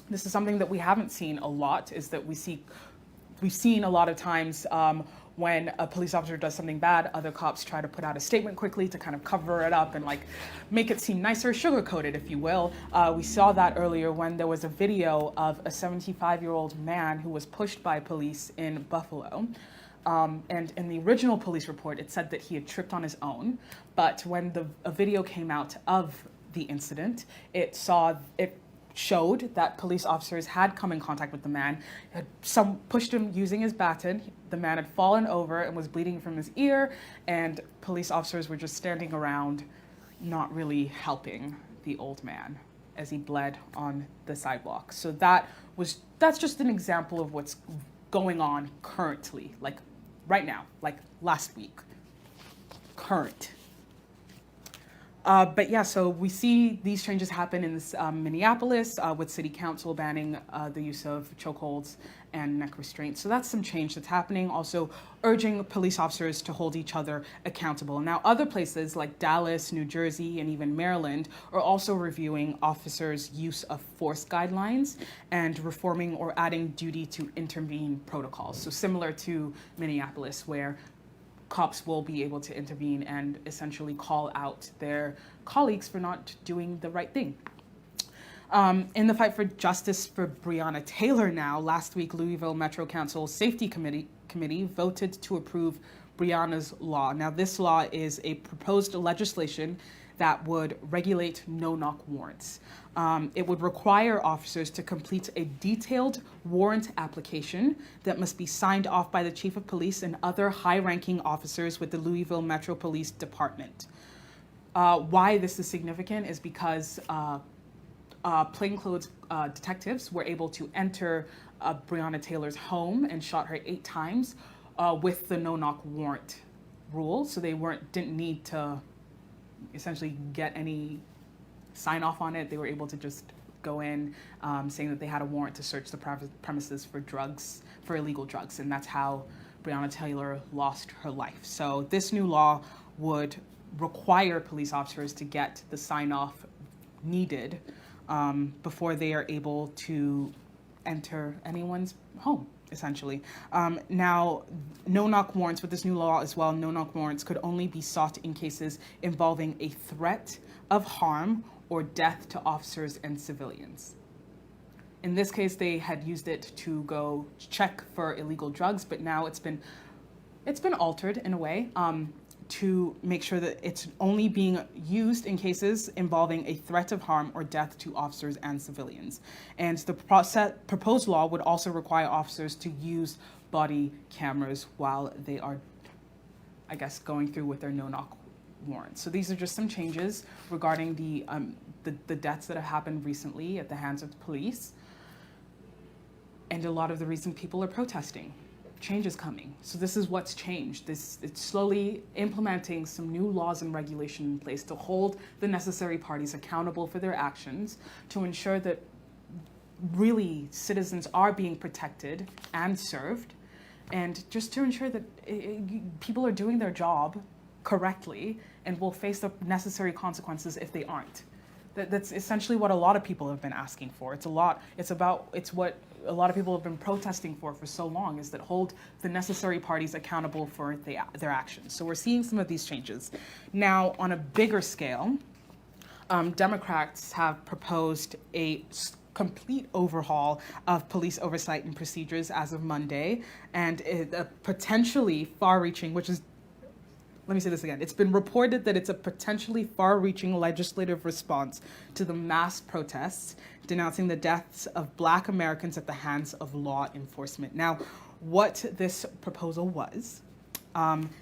This is something that we haven't seen a lot, is that we've seen a lot of times when a police officer does something bad, other cops try to put out a statement quickly to kind of cover it up and like make it seem nicer, sugarcoated, if you will. We saw that earlier when there was a video of a 75-year-old man who was pushed by police in Buffalo. And in the original police report, it said that he had tripped on his own. But when a video came out of the incident, it showed that police officers had come in contact with the man, some pushed him using his baton. The man had fallen over and was bleeding from his ear, and police officers were just standing around, not really helping the old man as he bled on the sidewalk. So that's just an example of what's going on currently, like right now, like last week, current. But yeah, so we see these changes happen in this, Minneapolis with city council banning the use of chokeholds and neck restraints. So that's some change that's happening. Also urging police officers to hold each other accountable. Now, other places like Dallas, New Jersey, and even Maryland are also reviewing officers' use of force guidelines and reforming or adding duty to intervene protocols. So similar to Minneapolis, where cops will be able to intervene and essentially call out their colleagues for not doing the right thing. In the fight for justice for Brianna Taylor now, last week, Louisville Metro Council Safety Committee voted to approve Brianna's law. Now, this law is a proposed legislation that would regulate no-knock warrants. It would require officers to complete a detailed warrant application that must be signed off by the chief of police and other high-ranking officers with the Louisville Metro Police Department. Why this is significant is because plainclothes detectives were able to enter Brianna Taylor's home and shot her 8 times with the no-knock warrant rule, so they didn't need to essentially get any sign off on it. They were able to just go in saying that they had a warrant to search the premises for illegal drugs, and that's how Brianna Taylor lost her life. So this new law would require police officers to get the sign off needed before they are able to enter anyone's home, essentially. Now, no-knock warrants, with this new law as well, no-knock warrants could only be sought in cases involving a threat of harm or death to officers and civilians. In this case, they had used it to go check for illegal drugs, but now it's been altered in a way to make sure that it's only being used in cases involving a threat of harm or death to officers and civilians. And the proposed law would also require officers to use body cameras while they are, I guess, going through with their no-knock warrants. So these are just some changes regarding the deaths that have happened recently at the hands of the police, and a lot of the reason people are protesting. Change is coming. So this is what's changed. It's slowly implementing some new laws and regulation in place to hold the necessary parties accountable for their actions, to ensure that really citizens are being protected and served, and just to ensure that people are doing their job correctly and will face the necessary consequences if they aren't. That's essentially what a lot of people have been asking for. It's what a lot of people have been protesting for so long, is that hold the necessary parties accountable for their actions. So we're seeing some of these changes. Now, on a bigger scale, Democrats have proposed a complete overhaul of police oversight and procedures as of Monday, and a potentially far-reaching, let me say this again. It's been reported that it's a potentially far-reaching legislative response to the mass protests denouncing the deaths of Black Americans at the hands of law enforcement. Now, what this proposal was,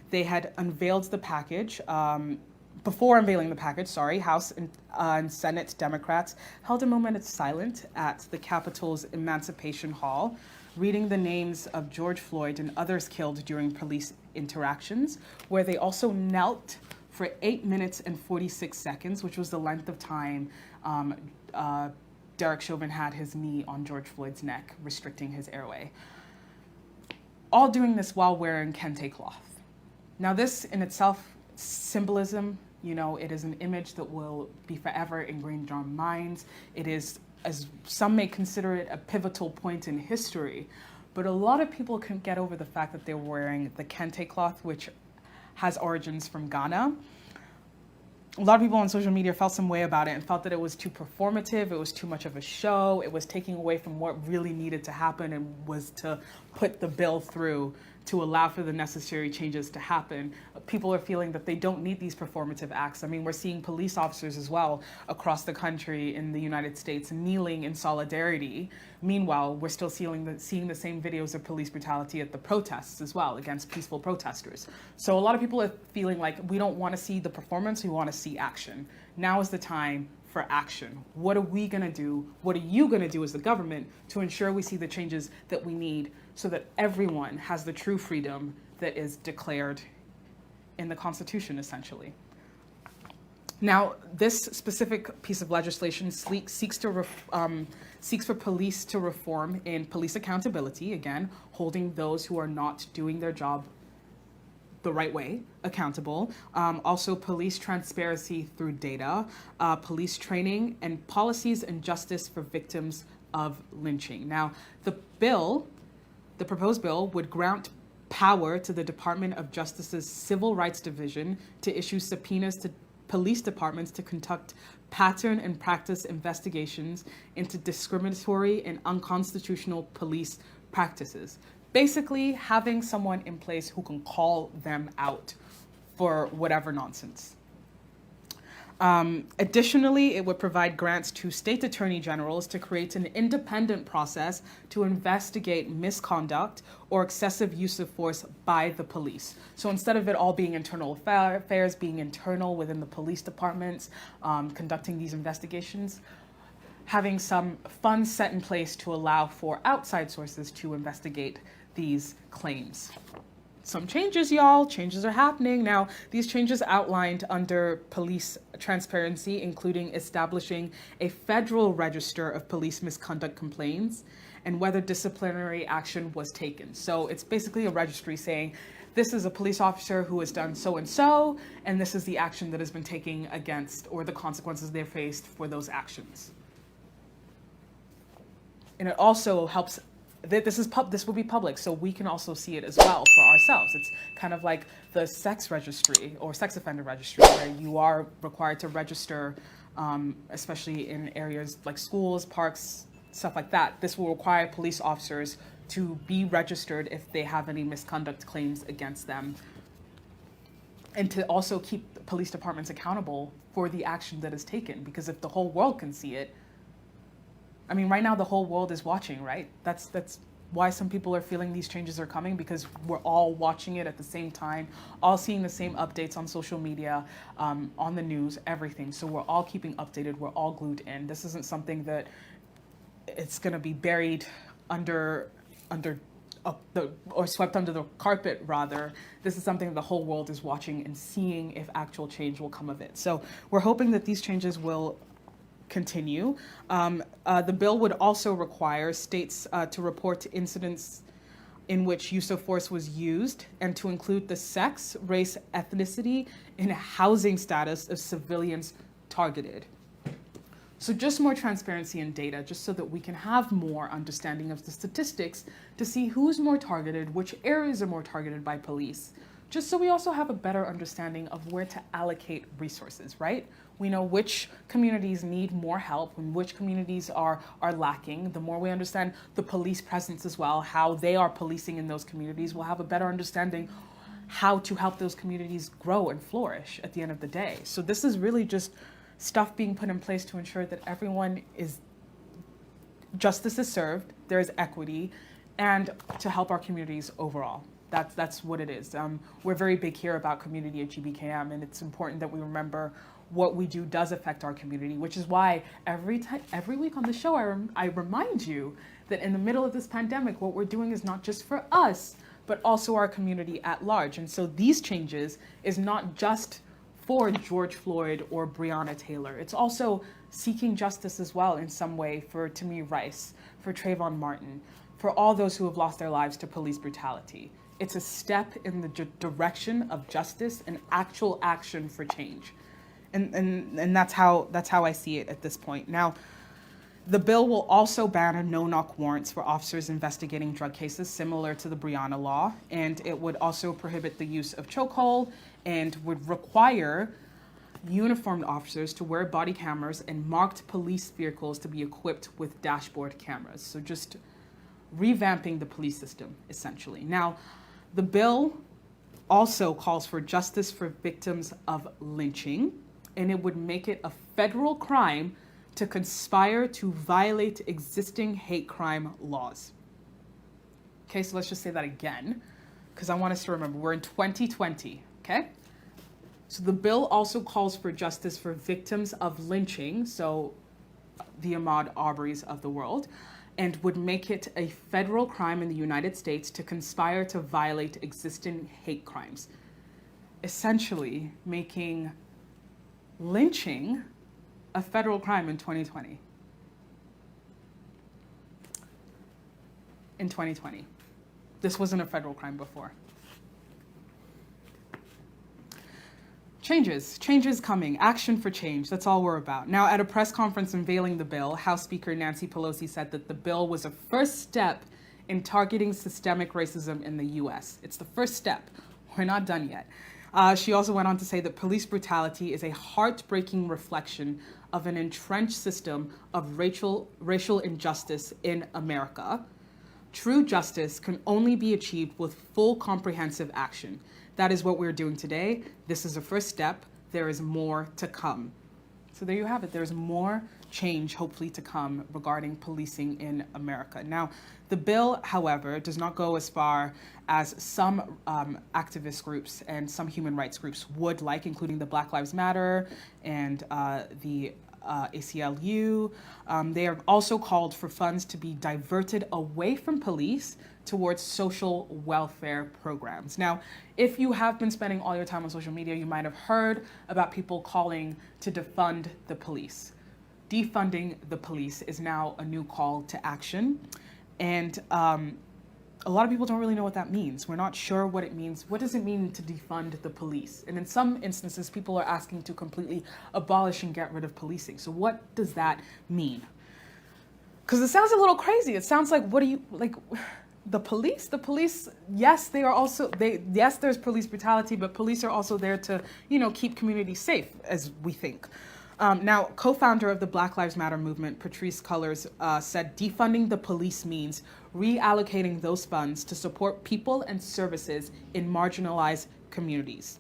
they had unveiled the package. Before unveiling the package, House and Senate Democrats held a moment of silence at the Capitol's Emancipation Hall, reading the names of George Floyd and others killed during police interactions, where they also knelt for 8 minutes and 46 seconds, which was the length of time Derek Chauvin had his knee on George Floyd's neck, restricting his airway. All doing this while wearing kente cloth. Now, this in itself, symbolism, it is an image that will be forever ingrained in our minds. It is, as some may consider it, a pivotal point in history. But a lot of people couldn't get over the fact that they're wearing the kente cloth, which has origins from Ghana. A lot of people on social media felt some way about it and felt that it was too performative, it was too much of a show, it was taking away from what really needed to happen and was to put the bill through to allow for the necessary changes to happen. People are feeling that they don't need these performative acts. I mean, we're seeing police officers as well across the country in the United States kneeling in solidarity. Meanwhile, we're still seeing the same videos of police brutality at the protests as well against peaceful protesters. So a lot of people are feeling like we don't want to see the performance, we want to see action. Now is the time for action. What are we going to do? What are you going to do as the government to ensure we see the changes that we need so that everyone has the true freedom that is declared in the Constitution, essentially? Now, this specific piece of legislation seeks for police to reform in police accountability, again, holding those who are not doing their job the right way accountable. Also, police transparency through data, police training, and policies and justice for victims of lynching. Now, the proposed bill would grant power to the Department of Justice's Civil Rights Division to issue subpoenas to police departments to conduct pattern and practice investigations into discriminatory and unconstitutional police practices. Basically, having someone in place who can call them out for whatever nonsense. Additionally, it would provide grants to state attorney generals to create an independent process to investigate misconduct or excessive use of force by the police. So instead of it all being internal affairs, being internal within the police departments, conducting these investigations, having some funds set in place to allow for outside sources to investigate these claims. Some changes, y'all. Changes are happening. Now, these changes outlined under police transparency, including establishing a federal register of police misconduct complaints and whether disciplinary action was taken. So it's basically a registry saying, this is a police officer who has done so-and-so, and this is the action that has been taken against, or the consequences they faced for those actions. And it also helps that this will be public, so we can also see it as well for ourselves. It's kind of like the sex registry or sex offender registry, where you are required to register, especially in areas like schools, parks, stuff like that. This will require police officers to be registered if they have any misconduct claims against them, and to also keep police departments accountable for the action that is taken, because if the whole world can see it, I mean, right now the whole world is watching, right? That's why some people are feeling these changes are coming, because we're all watching it at the same time, all seeing the same updates on social media, on the news, everything. So we're all keeping updated, we're all glued in. This isn't something that it's gonna be buried or swept under the carpet, rather. This is something the whole world is watching and seeing if actual change will come of it. So we're hoping that these changes will continue. The bill would also require states to report incidents in which use of force was used, and to include the sex, race, ethnicity, and housing status of civilians targeted. So just more transparency in data, just so that we can have more understanding of the statistics to see who's more targeted, which areas are more targeted by police, just so we also have a better understanding of where to allocate resources, right? We know which communities need more help and which communities are lacking. The more we understand the police presence as well, how they are policing in those communities, we'll have a better understanding how to help those communities grow and flourish at the end of the day. So this is really just stuff being put in place to ensure that justice is served, there is equity, and to help our communities overall. That's what it is. We're very big here about community at GBKM, and it's important that we remember what we do does affect our community, which is why every week on the show, I remind you that in the middle of this pandemic, what we're doing is not just for us, but also our community at large. And so these changes is not just for George Floyd or Brianna Taylor. It's also seeking justice as well in some way for Tamir Rice, for Trayvon Martin, for all those who have lost their lives to police brutality. It's a step in the direction of justice and actual action for change. And that's how I see it at this point. Now, the bill will also ban no-knock warrants for officers investigating drug cases, similar to the Brianna law, and it would also prohibit the use of chokehold and would require uniformed officers to wear body cameras and marked police vehicles to be equipped with dashboard cameras. So just revamping the police system, essentially. Now, the bill also calls for justice for victims of lynching, and it would make it a federal crime to conspire to violate existing hate crime laws. Okay, so let's just say that again, because I want us to remember we're in 2020, okay? So the bill also calls for justice for victims of lynching, so the Ahmaud Arbery's of the world, and would make it a federal crime in the United States to conspire to violate existing hate crimes, essentially making lynching a federal crime in 2020. In 2020. This wasn't a federal crime before. Changes coming, action for change, that's all we're about. Now, at a press conference unveiling the bill, House Speaker Nancy Pelosi said that the bill was a first step in targeting systemic racism in the US. It's the first step. We're not done yet. She also went on to say that police brutality is a heartbreaking reflection of an entrenched system of racial injustice in America. True justice can only be achieved with full comprehensive action. That is what we're doing today. This is a first step. There is more to come. So there you have it. There's more change, hopefully, to come regarding policing in America. Now, the bill, however, does not go as far as some activist groups and some human rights groups would like, including the Black Lives Matter and the ACLU. They have also called for funds to be diverted away from police towards social welfare programs. Now, if you have been spending all your time on social media, you might have heard about people calling to defund the police. Defunding the police is now a new call to action. And a lot of people don't really know what that means. We're not sure what it means. What does it mean to defund the police? And in some instances, people are asking to completely abolish and get rid of policing. So what does that mean? Because it sounds a little crazy. It sounds like, the police, yes, there's police brutality, but police are also there to, keep communities safe, as we think. Now, co-founder of the Black Lives Matter movement, Patrisse Cullors, said defunding the police means reallocating those funds to support people and services in marginalized communities.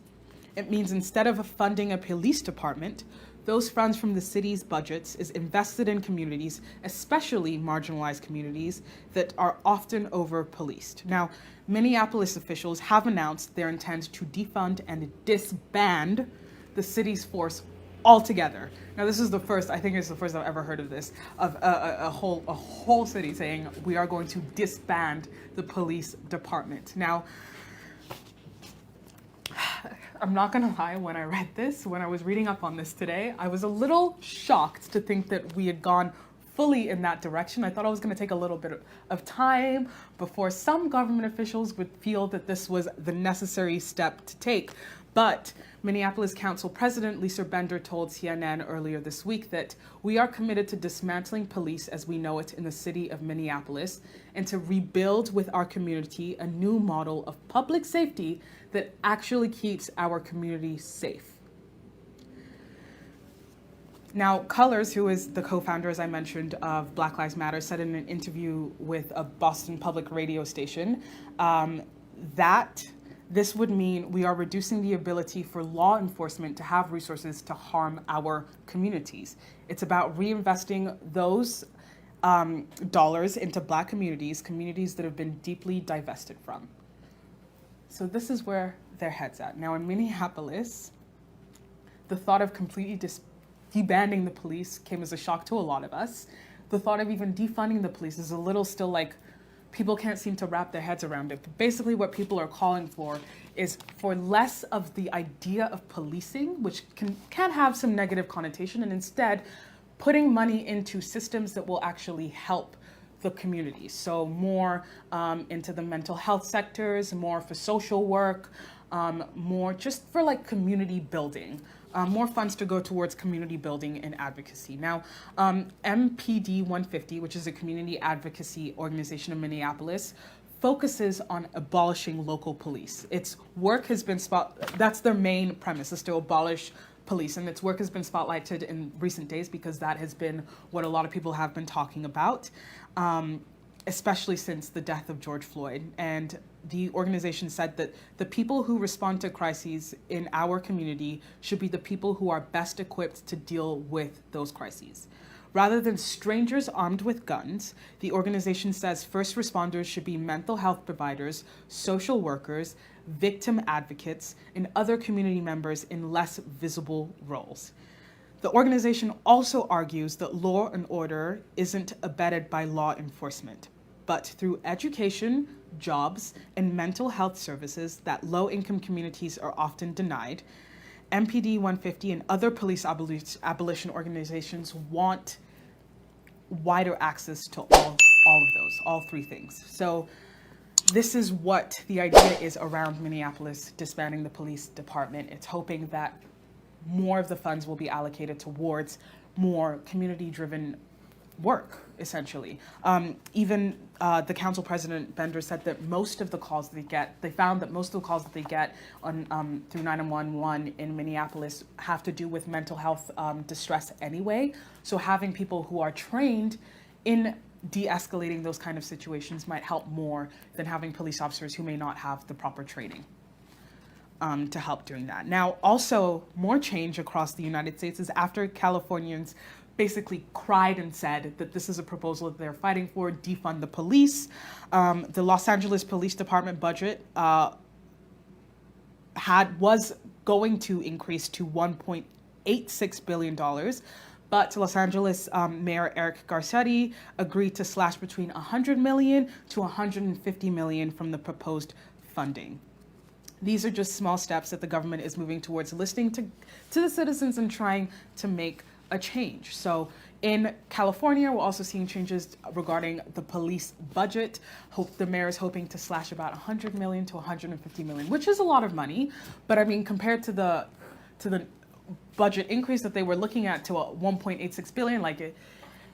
It means instead of funding a police department, those funds from the city's budgets is invested in communities, especially marginalized communities that are often over-policed. Now, Minneapolis officials have announced their intent to defund and disband the city's force altogether. Now, this is the first, I think it's the first I've ever heard of this, of a whole city saying we are going to disband the police department. Now, I'm not gonna lie, when I read this, when I was reading up on this today, I was a little shocked to think that we had gone fully in that direction. I thought it was going to take a little bit of time before some government officials would feel that this was the necessary step to take. But Minneapolis Council President Lisa Bender told CNN earlier this week that we are committed to dismantling police as we know it in the city of Minneapolis and to rebuild with our community a new model of public safety that actually keeps our community safe. Now, Colors, who is the co-founder, as I mentioned, of Black Lives Matter, said in an interview with a Boston public radio station that this would mean we are reducing the ability for law enforcement to have resources to harm our communities. It's about reinvesting those dollars into Black communities, communities that have been deeply divested from. So this is where their head's at. Now in Minneapolis, the thought of completely debanding the police came as a shock to a lot of us. The thought of even defunding the police is a little still like, people can't seem to wrap their heads around it. But basically what people are calling for is for less of the idea of policing, which can have some negative connotation, and instead putting money into systems that will actually help the community. So more into the mental health sectors, more for social work, more just for like community building. More funds to go towards community building and advocacy. Now, MPD 150, which is a community advocacy organization in Minneapolis, focuses on abolishing local police. Its work has been that's their main premise, is to abolish police, and its work has been spotlighted in recent days because that has been what a lot of people have been talking about, especially since the death of George Floyd. And the organization said that the people who respond to crises in our community should be the people who are best equipped to deal with those crises. Rather than strangers armed with guns, the organization says first responders should be mental health providers, social workers, victim advocates, and other community members in less visible roles. The organization also argues that law and order isn't abetted by law enforcement, but through education, jobs, and mental health services that low-income communities are often denied. MPD 150 and other police abolition organizations want wider access to all of those, all three things. So this is what the idea is around Minneapolis disbanding the police department. It's hoping that more of the funds will be allocated towards more community-driven work, essentially. Even the council president, Bender, said that most of the calls they found that most of the calls that they get on through 911 in Minneapolis have to do with mental health distress anyway. So having people who are trained in de-escalating those kind of situations might help more than having police officers who may not have the proper training to help doing that. Now, also more change across the United States is after Californians basically cried and said that this is a proposal that they're fighting for, defund the police. The Los Angeles Police Department budget was going to increase to $1.86 billion, but Los Angeles Mayor Eric Garcetti agreed to slash between $100 million to $150 million from the proposed funding. These are just small steps that the government is moving towards listening to the citizens and trying to make a change. So in California, we're also seeing changes regarding the police budget. The mayor is hoping to slash about $100 million to $150 million, which is a lot of money. But I mean, compared to the budget increase that they were looking at to a $1.86 billion,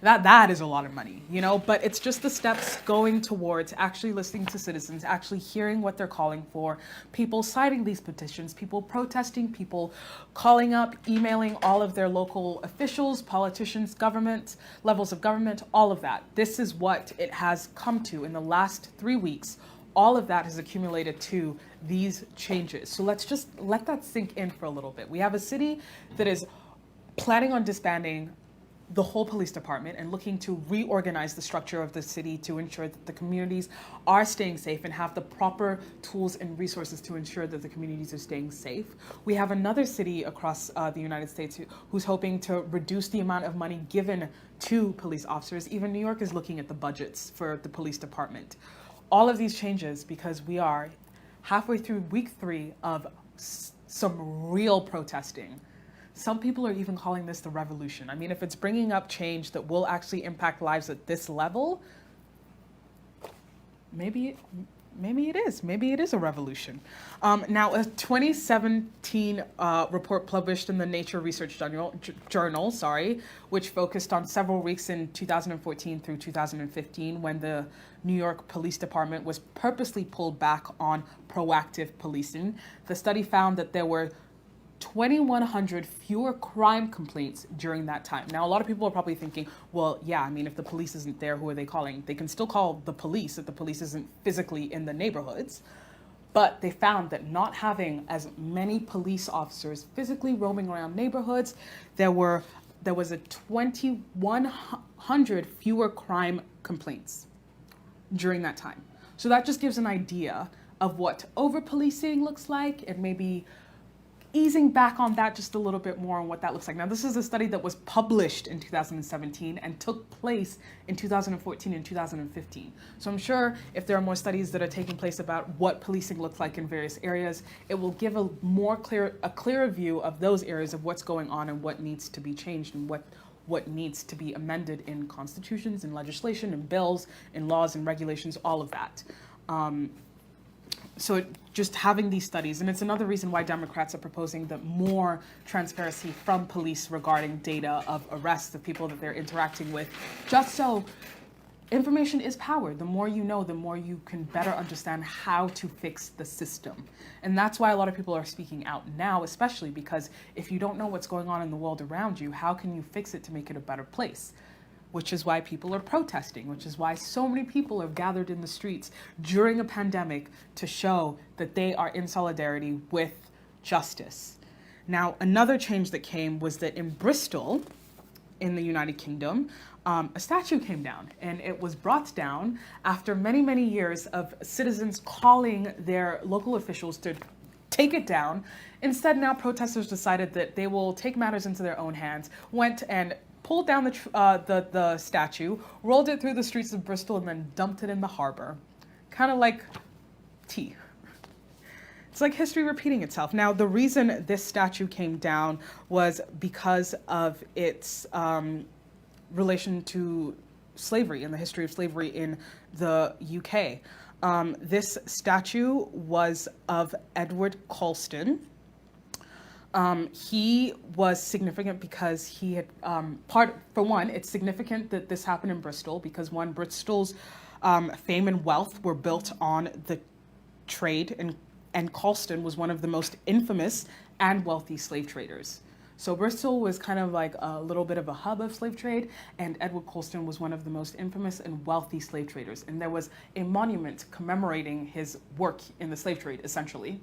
that is a lot of money, you know, but it's just the steps going towards actually listening to citizens, actually hearing what they're calling for, people signing these petitions, people protesting, people calling up, emailing all of their local officials, politicians, government, levels of government, all of that. This is what it has come to in the last 3 weeks. All of that has accumulated to these changes. So let's just let that sink in for a little bit. We have a city that is planning on disbanding the whole police department and looking to reorganize the structure of the city to ensure that the communities are staying safe and have the proper tools and resources to ensure that the communities are staying safe. We have another city across the United States who's hoping to reduce the amount of money given to police officers. Even New York is looking at the budgets for the police department. All of these changes because we are halfway through week 3 of some real protesting. Some people are even calling this the revolution. I mean, if it's bringing up change that will actually impact lives at this level, maybe it is. Maybe it is a revolution. Now, a 2017 report published in the Nature Research Journal, which focused on several weeks in 2014 through 2015, when the New York Police Department was purposely pulled back on proactive policing. The study found that there were 2,100 fewer crime complaints during that time. Now, a lot of people are probably thinking, well, yeah, I mean, if the police isn't there, who are they calling? They can still call the police if the police isn't physically in the neighborhoods. But they found that not having as many police officers physically roaming around neighborhoods, there was a 2,100 fewer crime complaints during that time. So that just gives an idea of what over-policing looks like, and maybe easing back on that just a little bit more on what that looks like. Now, this is a study that was published in 2017 and took place in 2014 and 2015. So I'm sure if there are more studies that are taking place about what policing looks like in various areas, it will give a clearer view of those areas of what's going on and what needs to be changed and what needs to be amended in constitutions and legislation and bills and laws and regulations, all of that. So just having these studies, and it's another reason why Democrats are proposing that more transparency from police regarding data of arrests of people that they're interacting with, just so information is power. The more you know, the more you can better understand how to fix the system. And that's why a lot of people are speaking out now, especially because if you don't know what's going on in the world around you, how can you fix it to make it a better place? Which is why people are protesting, which is why so many people have gathered in the streets during a pandemic to show that they are in solidarity with justice. Now, another change that came was that in Bristol, in the United Kingdom, a statue came down, and it was brought down after many, many years of citizens calling their local officials to take it down. Instead, now protesters decided that they will take matters into their own hands, went and pulled down the statue, rolled it through the streets of Bristol, and then dumped it in the harbor. Kind of like tea. It's like history repeating itself. Now, the reason this statue came down was because of its relation to slavery and the history of slavery in the UK. This statue was of Edward Colston. He was significant because he had, for one, it's significant that this happened in Bristol because Bristol's fame and wealth were built on the trade, and Colston was one of the most infamous and wealthy slave traders. So Bristol was kind of like a little bit of a hub of slave trade, and Edward Colston was one of the most infamous and wealthy slave traders. And there was a monument commemorating his work in the slave trade, essentially.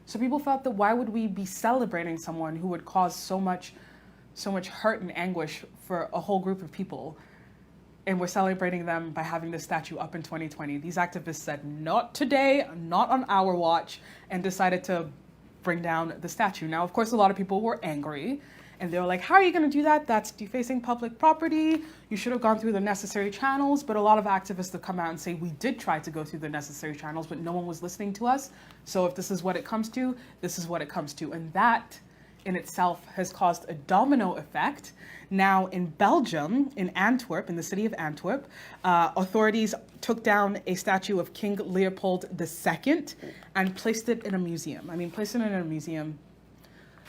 So people felt that why would we be celebrating someone who would cause so much hurt and anguish for a whole group of people, and we're celebrating them by having this statue up in 2020. These activists said, not today, not on our watch, and decided to bring down the statue. Now, of course, a lot of people were angry, and they were like, how are you going to do that? That's defacing public property. You should have gone through the necessary channels. But a lot of activists have come out and say, we did try to go through the necessary channels, but no one was listening to us. So if this is what it comes to, this is what it comes to. And that in itself has caused a domino effect. Now in Belgium, in Antwerp, in the city of Antwerp, authorities took down a statue of King Leopold II and placed it in a museum. I mean, placed it in a museum.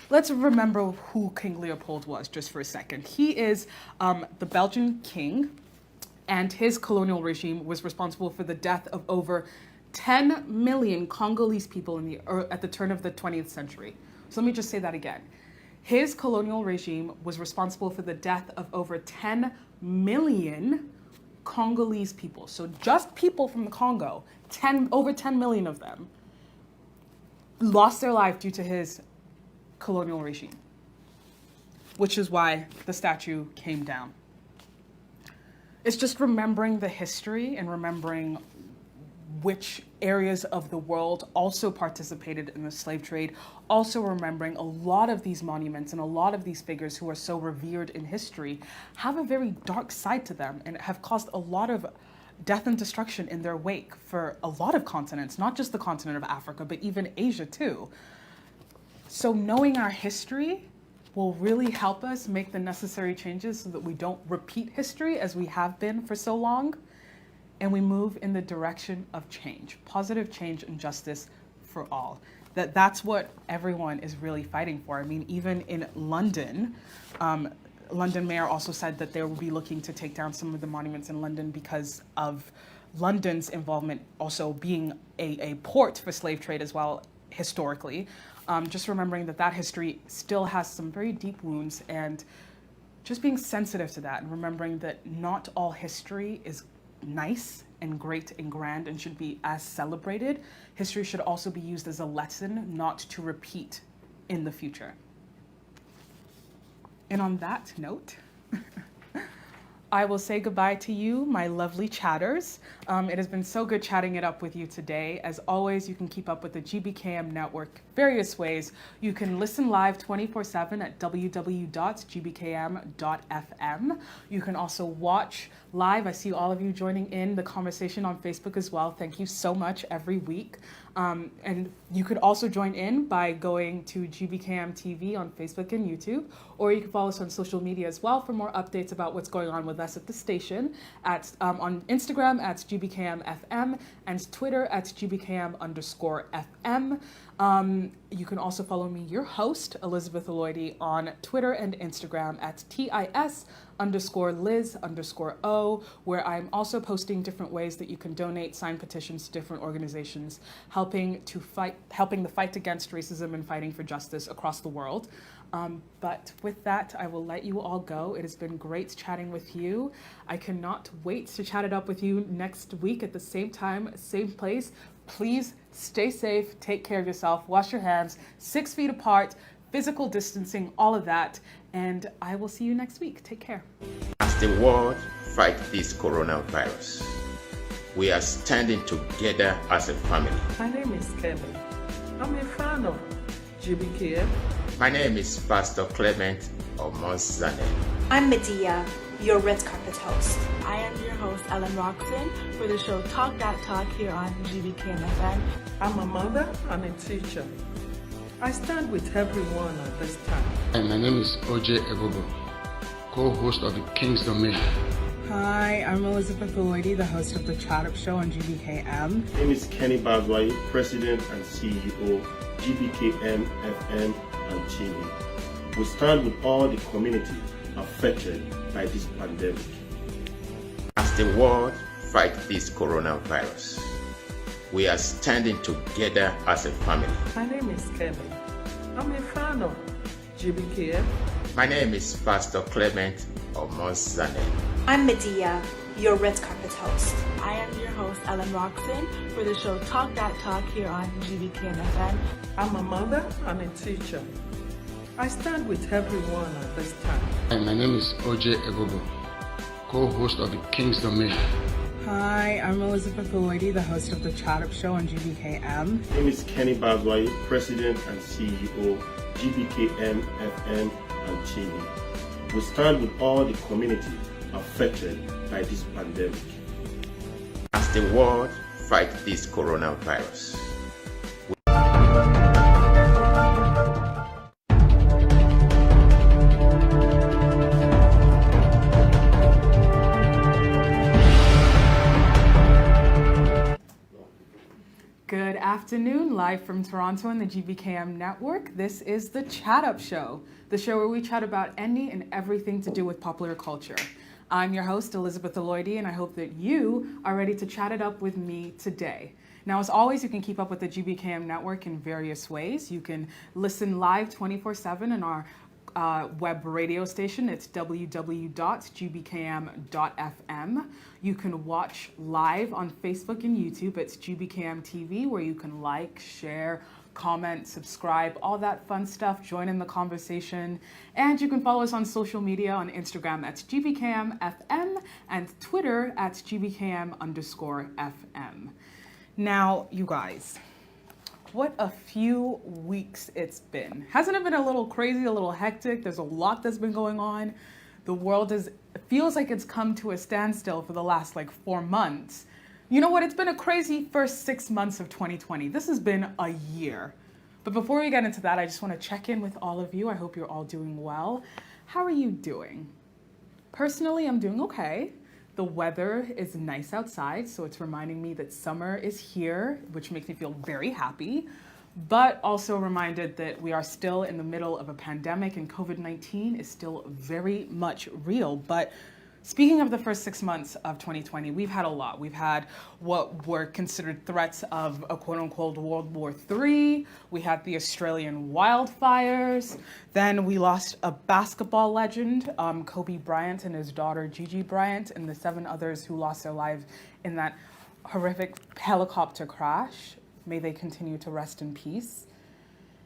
Let's remember who King Leopold was just for a second. He is the Belgian king, and his colonial regime was responsible for the death of over 10 million Congolese people at the turn of the 20th century. So let me just say that again. His colonial regime was responsible for the death of over 10 million Congolese people. So just people from the Congo, over 10 million of them, lost their life due to his colonial regime, which is why the statue came down. It's just remembering the history and remembering which areas of the world also participated in the slave trade, also remembering a lot of these monuments and a lot of these figures who are so revered in history have a very dark side to them and have caused a lot of death and destruction in their wake for a lot of continents, not just the continent of Africa, but even Asia too. So knowing our history will really help us make the necessary changes so that we don't repeat history as we have been for so long, and we move in the direction of change, positive change and justice for all. That's what everyone is really fighting for. I mean, even in London, London mayor also said that they will be looking to take down some of the monuments in London because of London's involvement also being a port for slave trade as well, historically. Just remembering that history still has some very deep wounds, and just being sensitive to that and remembering that not all history is nice and great and grand and should be as celebrated. History should also be used as a lesson not to repeat in the future. And on that note, I will say goodbye to you, my lovely chatters. It has been so good chatting it up with you today. As always, you can keep up with the GBKM network various ways. You can listen live 24/7 at www.gbkm.fm. You can also watch live. I see all of you joining in the conversation on Facebook as well. Thank you so much every week. And you could also join in by going to GBKM TV on Facebook and YouTube, or you can follow us on social media as well for more updates about what's going on with us at the station on Instagram at GBKM-FM and Twitter at GBKM_FM. You can also follow me, your host, Elizabeth Aloyde, on Twitter and Instagram at TIS_Liz_O, where I'm also posting different ways that you can donate, sign petitions to different organizations, helping the fight against racism and fighting for justice across the world. But with that, I will let you all go. It has been great chatting with you. I cannot wait to chat it up with you next week at the same time, same place. Please stay safe, take care of yourself, wash your hands, 6 feet apart, physical distancing, all of that. And I will see you next week. Take care. As the world fights this coronavirus, we are standing together as a family. My name is Kevin. I'm a fan of GBKM. My name is Pastor Clement Omozane. I'm Medea, your red carpet host. I am your host, Ellen Roxon, for the show Talk That Talk here on GBKM FM. I'm a mother and a teacher. I stand with everyone at this time. And my name is OJ Ebobo, co-host of the King's Domain. Hi, I'm Elizabeth Aloyde, the host of the Chat Up Show on GBKM. My name is Kenny Bazwai, President and CEO, GBKM FM and TV. We stand with all the community affected by this pandemic. As the world fights this coronavirus, we are standing together as a family. My name is Kevin. I'm a fan of GBKM. My name is Pastor Clement Omozane. I'm Medea, your red carpet host. I am your host, Ellen Roxon, for the show Talk That Talk here on GBKM FM. I'm a mother and a teacher. I stand with everyone at this time. And my name is OJ Ebobo, co-host of the King's Domain. Hi, I'm Elizabeth Aloyde, the host of the Chat Up Show on GBKM. My name is Kenny Bazwai, President and CEO, GBKM FM and TV. We stand with all the community affected by this pandemic. As the world fights this coronavirus, Good afternoon, live from Toronto on the GBKM network. This is the Chat Up Show, the show where we chat about any and everything to do with popular culture. I'm your host, Elizabeth Aloyde, and I hope that you are ready to chat it up with me today. Now, as always, you can keep up with the GBKM network in various ways. You can listen live 24/7 on our web radio station. It's www.gbkm.fm. You can watch live on Facebook and YouTube. It's GBKM TV, where you can like, share, comment, subscribe, all that fun stuff. Join in the conversation. And you can follow us on social media on Instagram. That's GBKM-FM and Twitter at GBKM_FM. Now, you guys, what a few weeks it's been. Hasn't it been a little crazy, a little hectic? There's a lot that's been going on. The world feels like it's come to a standstill for the last 4 months. You know what? It's been a crazy first 6 months of 2020. This has been a year. But before we get into that, I just want to check in with all of you. I hope you're all doing well. How are you doing? Personally, I'm doing okay. The weather is nice outside, so it's reminding me that summer is here, which makes me feel very happy, but also reminded that we are still in the middle of a pandemic and COVID-19 is still very much real. But speaking of the first 6 months of 2020, we've had a lot. We've had what were considered threats of a quote-unquote World War III. We had the Australian wildfires. Then we lost a basketball legend, Kobe Bryant and his daughter Gigi Bryant, and the 7 others who lost their lives in that horrific helicopter crash. May they continue to rest in peace.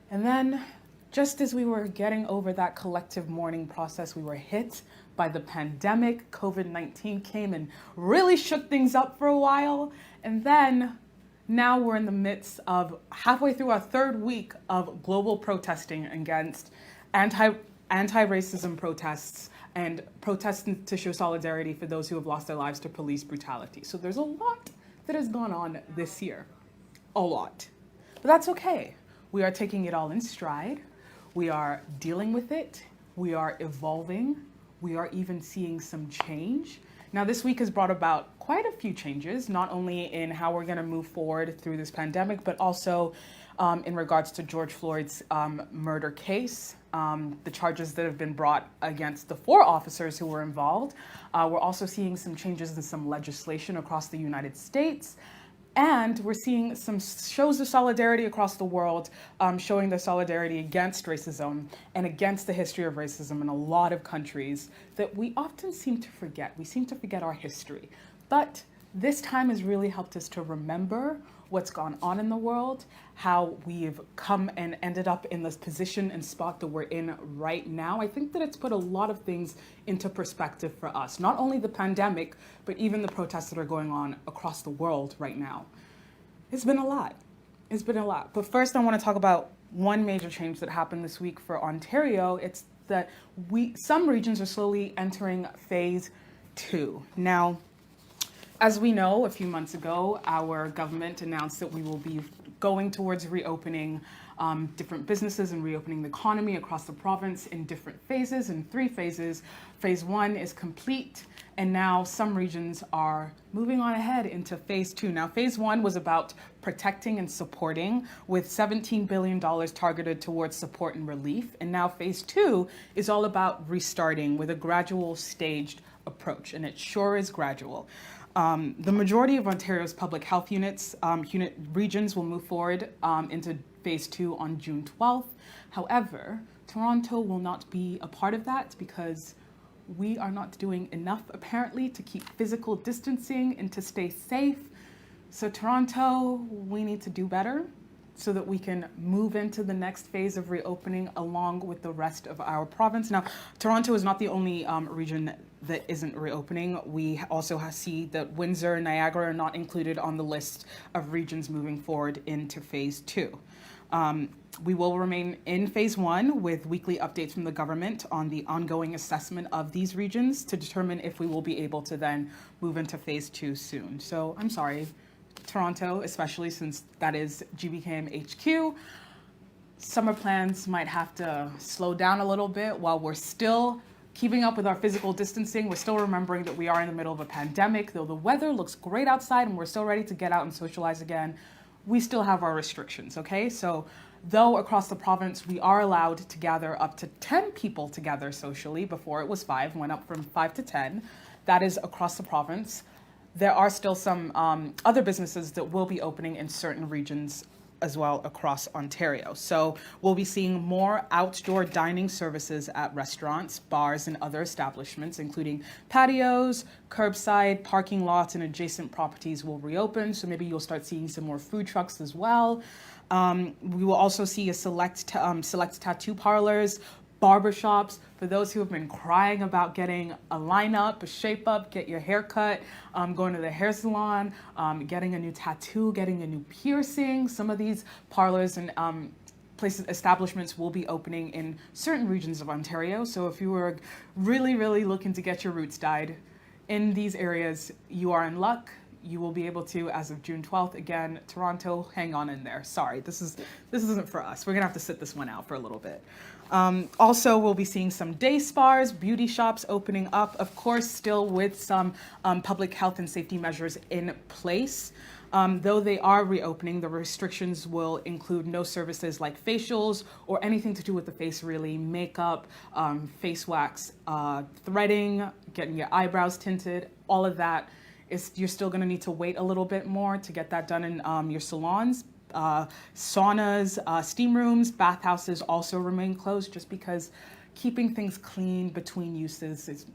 And then, just as we were getting over that collective mourning process, we were hit by the pandemic. COVID-19 came and really shook things up for a while. And then now we're in the midst of halfway through our 3rd week of global protesting against anti-racism protests and protests to show solidarity for those who have lost their lives to police brutality. So there's a lot that has gone on this year. A lot. But that's okay. We are taking it all in stride. We are dealing with it. We are evolving. We are even seeing some change. Now, this week has brought about quite a few changes, not only in how we're going to move forward through this pandemic, but also in regards to George Floyd's murder case, the charges that have been brought against the 4 officers who were involved. We're also seeing some changes in some legislation across the United States. And we're seeing some shows of solidarity across the world, showing their solidarity against racism and against the history of racism in a lot of countries that we often seem to forget. We seem to forget our history. But this time has really helped us to remember what's gone on in the world, how we've come and ended up in this position and spot that we're in right now. I think that it's put a lot of things into perspective for us, not only the pandemic, but even the protests that are going on across the world right now. It's been a lot. It's been a lot. But first, I want to talk about one major change that happened this week for Ontario. It's that some regions are slowly entering phase 2. Now, as we know, a few months ago, our government announced that we will be going towards reopening different businesses and reopening the economy across the province in different phases, in 3 phases. Phase 1 is complete, and now some regions are moving on ahead into phase 2. Now, phase 1 was about protecting and supporting, with $17 billion targeted towards support and relief. And now phase 2 is all about restarting with a gradual, staged approach, and it sure is gradual. The majority of Ontario's public health regions will move forward into phase 2 on June 12th. However, Toronto will not be a part of that because we are not doing enough, apparently, to keep physical distancing and to stay safe. So Toronto, we need to do better so that we can move into the next phase of reopening along with the rest of our province. Now, Toronto is not the only region that isn't reopening. We also see that Windsor and Niagara are not included on the list of regions moving forward into phase 2. We will remain in phase 1 with weekly updates from the government on the ongoing assessment of these regions to determine if we will be able to then move into phase 2 soon. So I'm sorry, Toronto, especially since that is GBKM HQ, summer plans might have to slow down a little bit while we're still keeping up with our physical distancing. We're still remembering that we are in the middle of a pandemic. Though the weather looks great outside and we're still ready to get out and socialize again, we still have our restrictions, okay? So though across the province we are allowed to gather up to 10 people together socially, before it was 5, went up from 5 to 10, that is across the province. There are still some other businesses that will be opening in certain regions as well across Ontario. So we'll be seeing more outdoor dining services at restaurants, bars, and other establishments, including patios, curbside, parking lots, and adjacent properties will reopen. So maybe you'll start seeing some more food trucks as well. We will also see a select tattoo parlors, barbershops, for those who have been crying about getting a lineup, a shape up, get your hair cut, going to the hair salon, getting a new tattoo, getting a new piercing. Some of these parlors and establishments will be opening in certain regions of Ontario. So if you were really, really looking to get your roots dyed in these areas, you are in luck. you will be able to as of June 12th. Again, Toronto, hang on in there. Sorry, this isn't for us. We're gonna have to sit this one out for a little bit. Also, we'll be seeing some day spas, beauty shops opening up, of course, still with some public health and safety measures in place. Though they are reopening, the restrictions will include no services like facials or anything to do with the face, really. Makeup, face wax, threading, getting your eyebrows tinted, all of that. You're still going to need to wait a little bit more to get that done in your salons. Saunas, steam rooms, bathhouses also remain closed just because keeping things clean between uses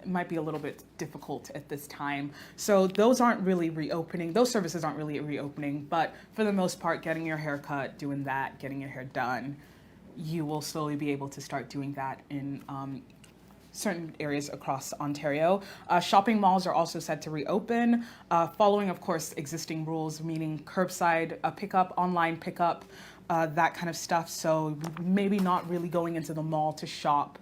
might be a little bit difficult at this time. So those aren't really reopening. Those services aren't really reopening, but for the most part, getting your hair cut, doing that, getting your hair done, you will slowly be able to start doing that in certain areas across Ontario. Shopping malls are also set to reopen, following, of course, existing rules, meaning curbside pickup, online pickup, that kind of stuff. So maybe not really going into the mall to shop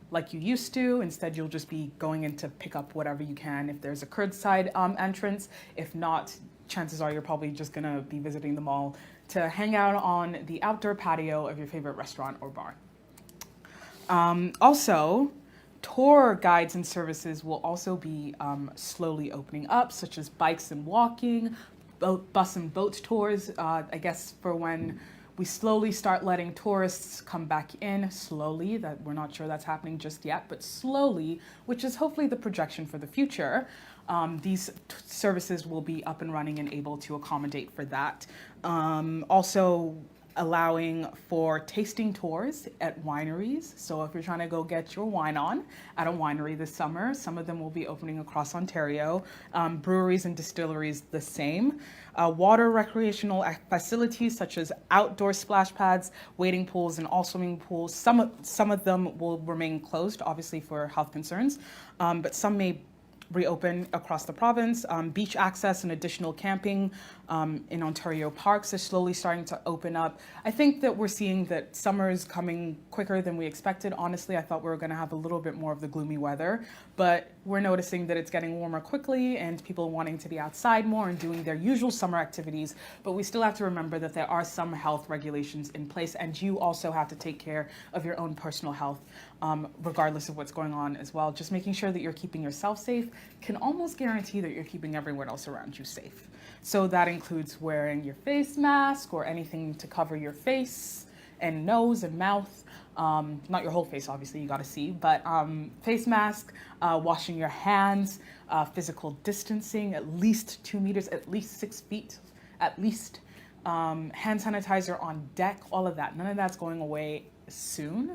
like you used to. Instead, you'll just be going in to pick up whatever you can if there's a curbside entrance. If not, chances are you're probably just gonna be visiting the mall to hang out on the outdoor patio of your favorite restaurant or bar. Also, tour guides and services will also be slowly opening up, such as bikes and walking, bus and boat tours, I guess for when we slowly start letting tourists come back in, slowly, that we're not sure that's happening just yet, but slowly, which is hopefully the projection for the future. These services will be up and running and able to accommodate for that. Also, allowing for tasting tours at wineries. So if you're trying to go get your wine on at a winery this summer, some of them will be opening across Ontario. Breweries and distilleries the same. Water recreational facilities such as outdoor splash pads, wading pools, and all swimming pools. Some of them will remain closed, obviously for health concerns, but some may reopen across the province. Beach access and additional camping in Ontario parks are slowly starting to open up. I think that we're seeing that summer is coming quicker than we expected. Honestly, I thought we were going to have a little bit more of the gloomy weather, but we're noticing that it's getting warmer quickly and people wanting to be outside more and doing their usual summer activities. But we still have to remember that there are some health regulations in place, and you also have to take care of your own personal health, regardless of what's going on as well. Just making sure that you're keeping yourself safe can almost guarantee that you're keeping everyone else around you safe. So that includes wearing your face mask or anything to cover your face and nose and mouth. Not your whole face, obviously, you gotta see, but face mask, washing your hands, physical distancing, at least 2 meters, at least 6 feet, at least. Hand sanitizer on deck, all of that. None of that's going away soon.